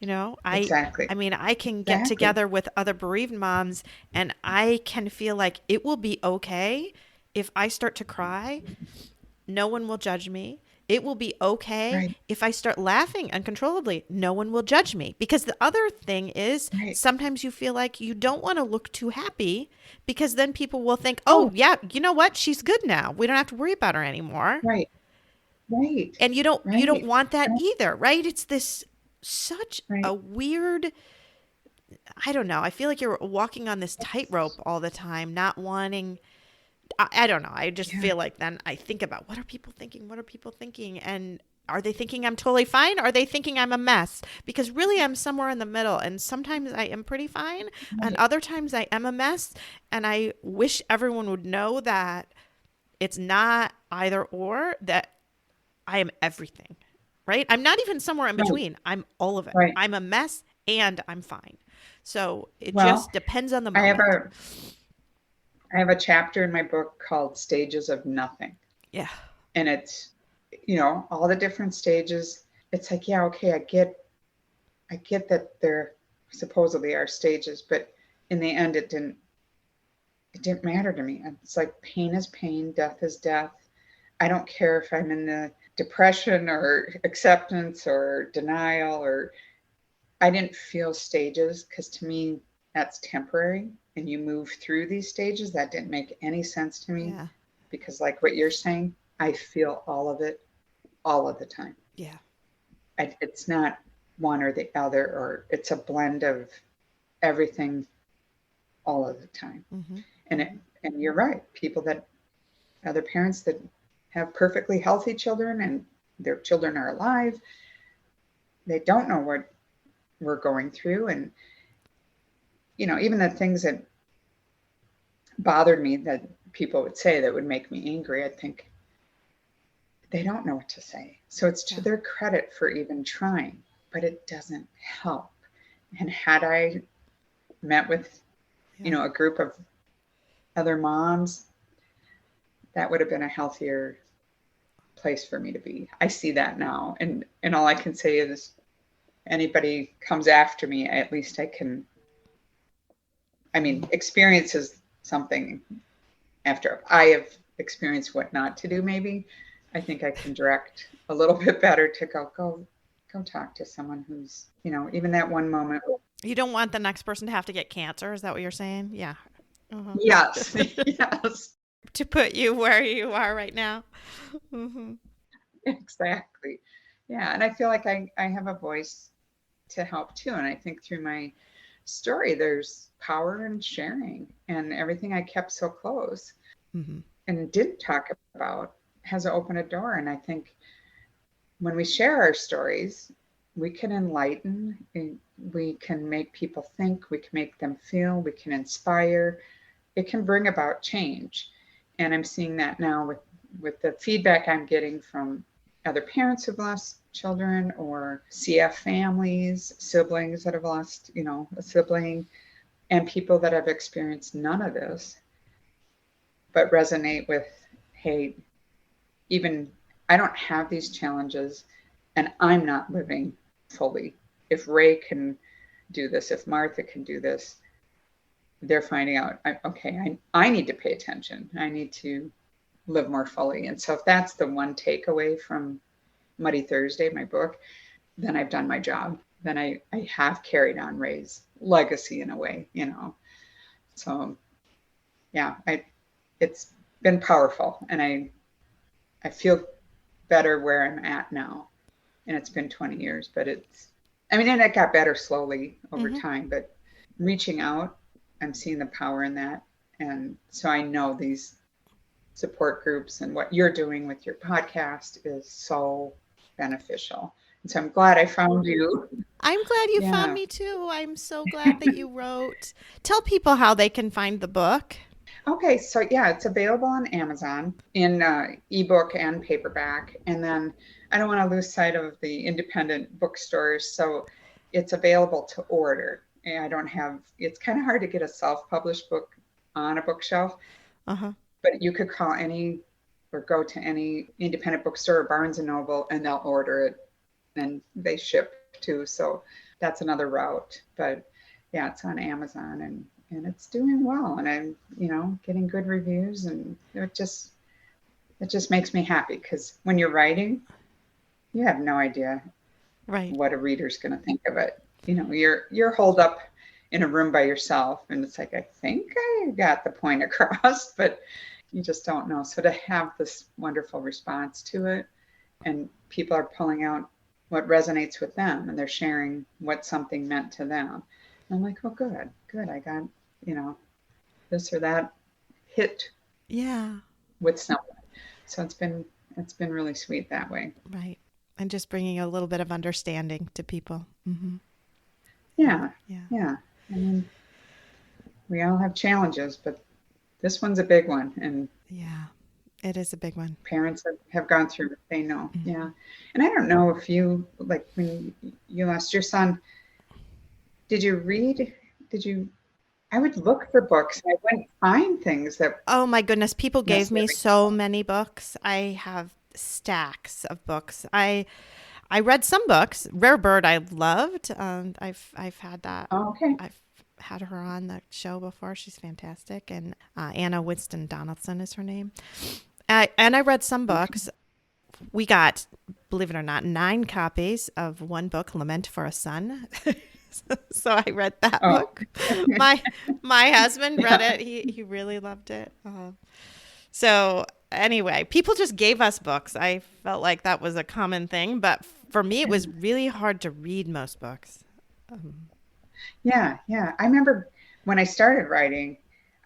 Exactly. I mean, I can get together with other bereaved moms and I can feel like it will be okay if I start to cry. No one will judge me. It will be okay if I start laughing uncontrollably. No one will judge me. Because the other thing is sometimes you feel like you don't want to look too happy, because then people will think, oh, yeah, you know what? She's good now. We don't have to worry about her anymore. Right. And you don't want that either, right? It's this such a weird, I don't know. I feel like you're walking on this tightrope all the time, not wanting, I don't know. I just feel like then I think about, what are people thinking? What are people thinking? And are they thinking I'm totally fine? Are they thinking I'm a mess? Because really I'm somewhere in the middle, and sometimes I am pretty fine and other times I am a mess. And I wish everyone would know that it's not either or, that I am everything. Right? I'm not even somewhere in between. I'm all of it. I'm a mess and I'm fine. So it just depends on the moment. I have a chapter in my book called Stages of Nothing. Yeah. And it's, all the different stages. It's like, I get that there supposedly are stages, but in the end it didn't matter to me. It's like pain is pain, death is death. I don't care if I'm in the depression or acceptance or denial, or I didn't feel stages, because to me that's temporary and you move through these stages. That didn't make any sense to me, because like what you're saying, I feel all of it all of the time. Yeah. It's not one or the other, or it's a blend of everything all of the time. And you're right. Other parents that have perfectly healthy children and their children are alive, they don't know what we're going through. And, even the things that bothered me that people would say that would make me angry, I think they don't know what to say. So it's to their credit for even trying, but it doesn't help. And had I met with, a group of other moms, that would have been a healthier place for me to be. I see that now. And all I can say is, anybody comes after me, at least experience is something after I have experienced what not to do. Maybe I think I can direct a little bit better to go talk to someone who's, even that one moment. You don't want the next person to have to get cancer. Is that what you're saying? Yeah. Yes. Yes. To put you where you are right now. Exactly. Yeah. And I feel like I have a voice to help too. And I think through my story, there's power in sharing, and everything I kept so close and didn't talk about has opened a door. And I think when we share our stories, we can enlighten, we can make people think, we can make them feel, we can inspire. It can bring about change. And I'm seeing that now with the feedback I'm getting from other parents who've lost children, or CF families, siblings that have lost, a sibling, and people that have experienced none of this, but resonate with, hey, even I don't have these challenges and I'm not living fully. If Ray can do this, if Martha can do this, they're finding out, I need to pay attention. I need to live more fully. And so if that's the one takeaway from Muddy Thursday, my book, then I've done my job. Then I have carried on Ray's legacy in a way, So yeah, it's been powerful, and I feel better where I'm at now. And it's been 20 years, but I mean, and it got better slowly over Mm-hmm. time, but reaching out, I'm seeing the power in that. And so I know these support groups and what you're doing with your podcast is so beneficial. And so I'm glad I found you. I'm glad you found Yeah. me too. I'm so glad that you wrote. Tell people how they can find the book. Okay. So yeah, it's available on Amazon in ebook and paperback. And then I don't want to lose sight of the independent bookstores. So it's available to order. And I don't have, it's kind of hard to get a self-published book on a bookshelf, Uh-huh. but you could call any or go to any independent bookstore or Barnes and Noble and they'll order it and they ship too. So that's another route. But yeah, it's on Amazon and it's doing well. And I'm, getting good reviews and it just makes me happy because when you're writing, you have no idea Right. what a reader's going to think of it. You're holed up in a room by yourself and it's like, I think I got the point across, but you just don't know. So to have this wonderful response to it and people are pulling out what resonates with them and they're sharing what something meant to them. And I'm like, oh, good. I got, this or that hit Yeah. with someone. So it's been really sweet that way. Right. And just bringing a little bit of understanding to people. Mm-hmm. Yeah. Yeah. Yeah. I mean, we all have challenges, but this one's a big one. And Yeah. It is a big one. parents have gone through it. They know. Mm-hmm. Yeah. And I don't know if you, like when you lost your son, did you read? I would look for books and I wouldn't find things that Oh my goodness. People gave me necessarily. so many books. I have stacks of books. I read some books. Rare Bird I loved. I've had that. Oh, okay. I've had her on the show before. She's fantastic. And Anna Winston Donaldson is her name. And I read some books. We got, believe it or not, 9 copies of one book, Lament for a Son. So I read that Oh, book. My husband read it. He really loved it. So anyway, people just gave us books. I felt like that was a common thing, but for me, it was really hard to read most books. yeah. Yeah. I remember when I started writing,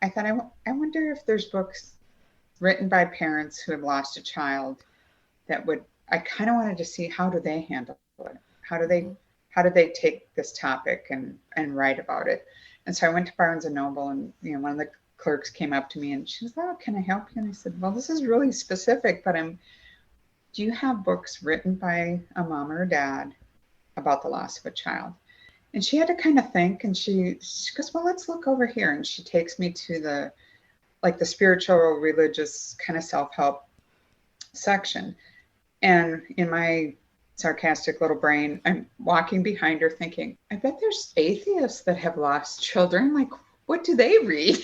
I thought, I wonder if there's books written by parents who have lost a child I kind of wanted to see how do they handle it? How do they take this topic and write about it? And so I went to Barnes and Noble and, one of the clerks came up to me and she was like, oh, can I help you? And I said, well, this is really specific, but do you have books written by a mom or a dad about the loss of a child? And she had to kind of think and she goes, well, let's look over here. And she takes me to the spiritual, religious kind of self-help section. And in my sarcastic little brain, I'm walking behind her thinking, I bet there's atheists that have lost children. Like, what do they read?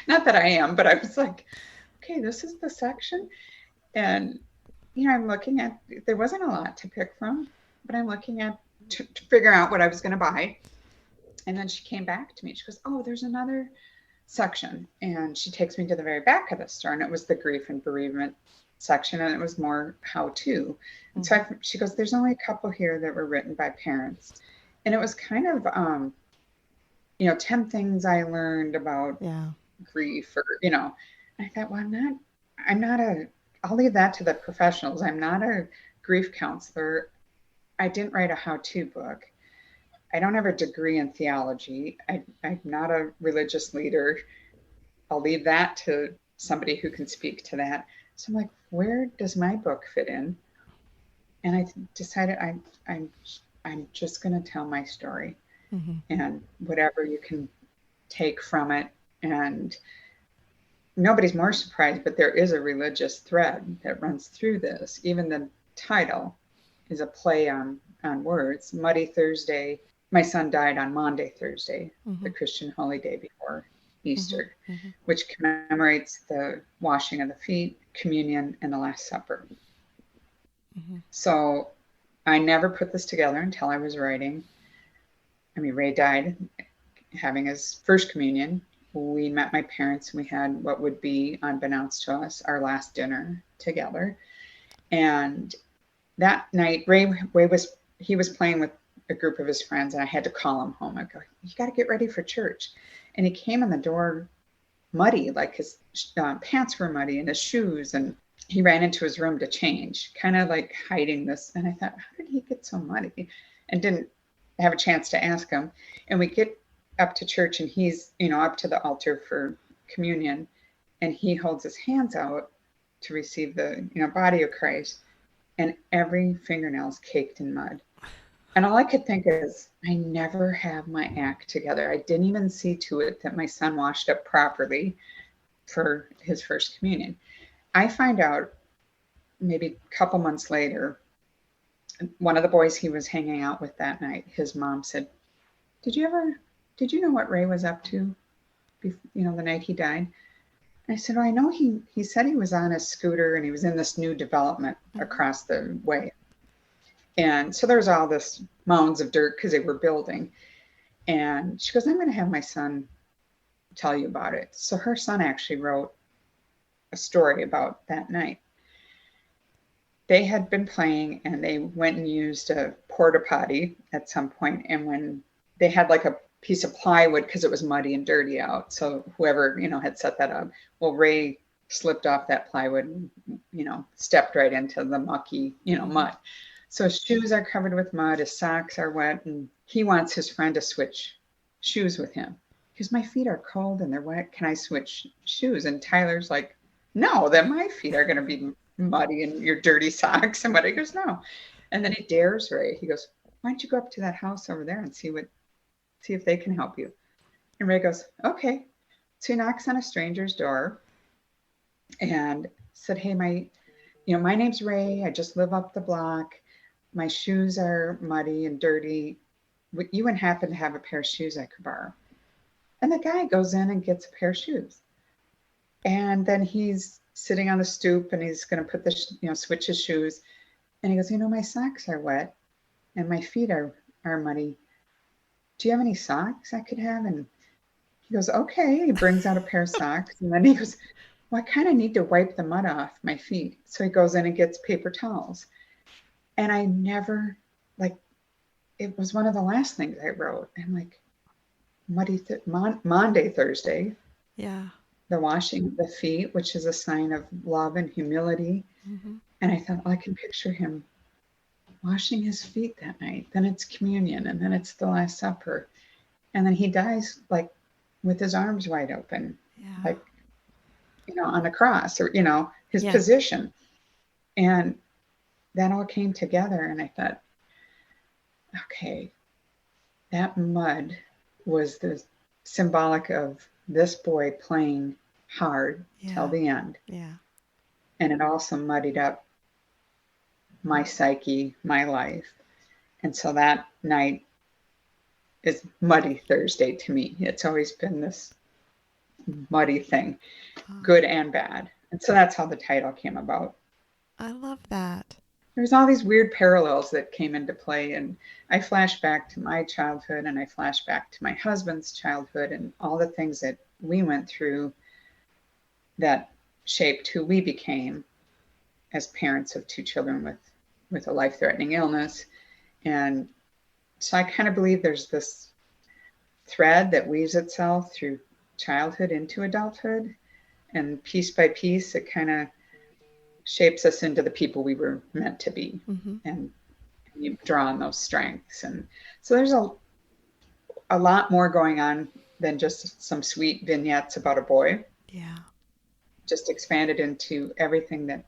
Not that I am, but I was like, okay, this is the section. And, I'm looking at, there wasn't a lot to pick from, but I'm looking at to figure out what I was going to buy. And then she came back to me. She goes, oh, there's another section. And she takes me to the very back of the store. And it was the grief and bereavement section. And it was more how to. And so she goes, there's only a couple here that were written by parents. And it was kind of, 10 things I learned about grief or, I thought, well, I'll leave that to the professionals. I'm not a grief counselor. I didn't write a how-to book. I don't have a degree in theology. I'm not a religious leader. I'll leave that to somebody who can speak to that. So I'm like, where does my book fit in? And I decided I'm just going to tell my story and whatever you can take from it. And nobody's more surprised, but there is a religious thread that runs through this. Even the title is a play on words. Muddy Thursday. My son died on Maundy Thursday, the Christian holy day before Easter, which commemorates the washing of the feet, communion, and the Last Supper. So I never put this together until I was writing. I mean, Ray died having his first communion. We met my parents and we had what would be, unbeknownst to us, our last dinner together. And that night, Ray was playing with a group of his friends, and I had to call him home. I go, you got to get ready for church. And he came in the door muddy, like his pants were muddy and his shoes. And he ran into his room to change, kind of like hiding this. And I thought, how did he get so muddy? And didn't have a chance to ask him. And we get up to church, and he's, up to the altar for communion. And he holds his hands out to receive the, body of Christ. And every fingernail's caked in mud. And all I could think is, I never have my act together. I didn't even see to it that my son washed up properly for his first communion. I find out maybe a couple months later, one of the boys he was hanging out with that night, his mom said, did you know what Ray was up to, the night he died? And I said, I know he said he was on a scooter and he was in this new development across the way. And so there was all this mounds of dirt because they were building. And she goes, I'm going to have my son tell you about it. So her son actually wrote a story about that night. They had been playing, and they went and used a porta potty at some point. And when they had like a piece of plywood, because it was muddy and dirty out. So whoever, had set that up, well, Ray slipped off that plywood and, stepped right into the mucky, mud. So his shoes are covered with mud, his socks are wet, and he wants his friend to switch shoes with him. Because my feet are cold and they're wet. Can I switch shoes? And Tyler's like, no, then my feet are going to be muddy and your dirty socks. And he goes, no. And then he dares Ray. He goes, why don't you go up to that house over there and see if they can help you? And Ray goes, okay. So he knocks on a stranger's door and said, hey, my name's Ray. I just live up the block. My shoes are muddy and dirty. Would you happen to have a pair of shoes I could borrow? And the guy goes in and gets a pair of shoes. And then he's sitting on the stoop, and he's going to put switch his shoes. And he goes, my socks are wet and my feet are muddy. Do you have any socks I could have? And he goes, okay. He brings out a pair of socks. And then he goes, well, I kind of need to wipe the mud off my feet. So he goes in and gets paper towels. And I never, it was one of the last things I wrote. And Monday, Thursday. Yeah. The washing of the feet, which is a sign of love and humility. Mm-hmm. And I thought, I can picture him washing his feet that night. Then it's communion, and then it's the Last Supper. And then he dies with his arms wide open, on the cross, or, his position. And that all came together, and I thought, okay, that mud was the symbolic of this boy playing hard till the end. Yeah. And it also muddied up my psyche, my life. And so that night is Muddy Thursday to me. It's always been this muddy thing, good and bad. And so that's how the title came about. I love that. There's all these weird parallels that came into play, and I flash back to my childhood, and I flash back to my husband's childhood, and all the things that we went through that shaped who we became as parents of two children with a life-threatening illness. And so I kind of believe there's this thread that weaves itself through childhood into adulthood, and piece by piece it kind of shapes us into the people we were meant to be. Mm-hmm. And you draw on those strengths. And so there's a lot more going on than just some sweet vignettes about a boy. Yeah. Just expanded into everything that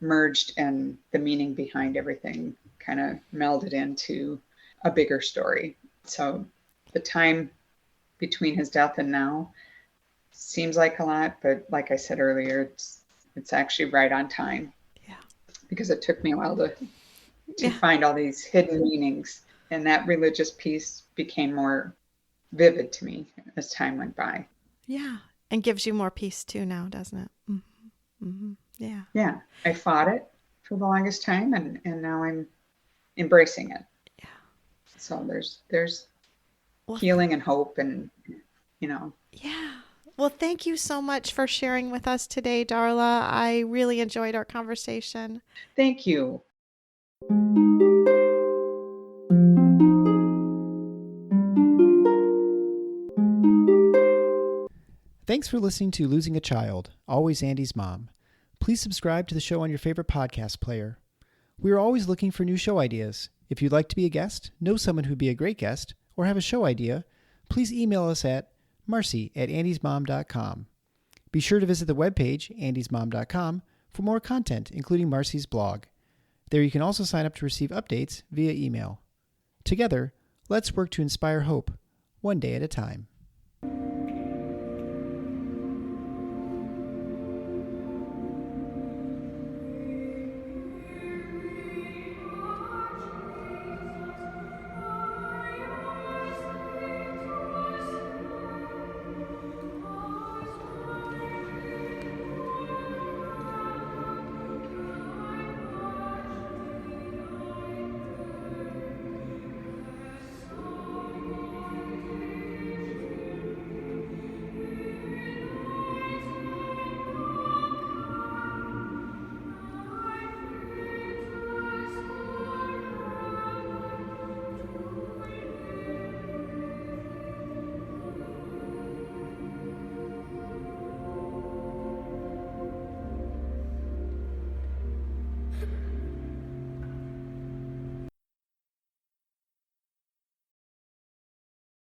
merged, and the meaning behind everything kind of melded into a bigger story. So the time between his death and now seems like a lot, but like I said earlier, it's actually right on time. Yeah. Because it took me a while to find all these hidden meanings, and that religious piece became more vivid to me as time went by. Yeah. And gives you more peace too now, doesn't it? Mm-hmm. Mm-hmm. Yeah. Yeah. I fought it for the longest time, and now I'm embracing it. Yeah. So there's healing and hope, and Yeah. Well, thank you so much for sharing with us today, Darla. I really enjoyed our conversation. Thank you. Thanks for listening to Losing a Child, Always Andy's Mom. Please subscribe to the show on your favorite podcast player. We are always looking for new show ideas. If you'd like to be a guest, know someone who'd be a great guest, or have a show idea, please email us at marcy@andysmom.com. Be sure to visit the webpage, andysmom.com, for more content, including Marcy's blog. There you can also sign up to receive updates via email. Together, let's work to inspire hope, one day at a time.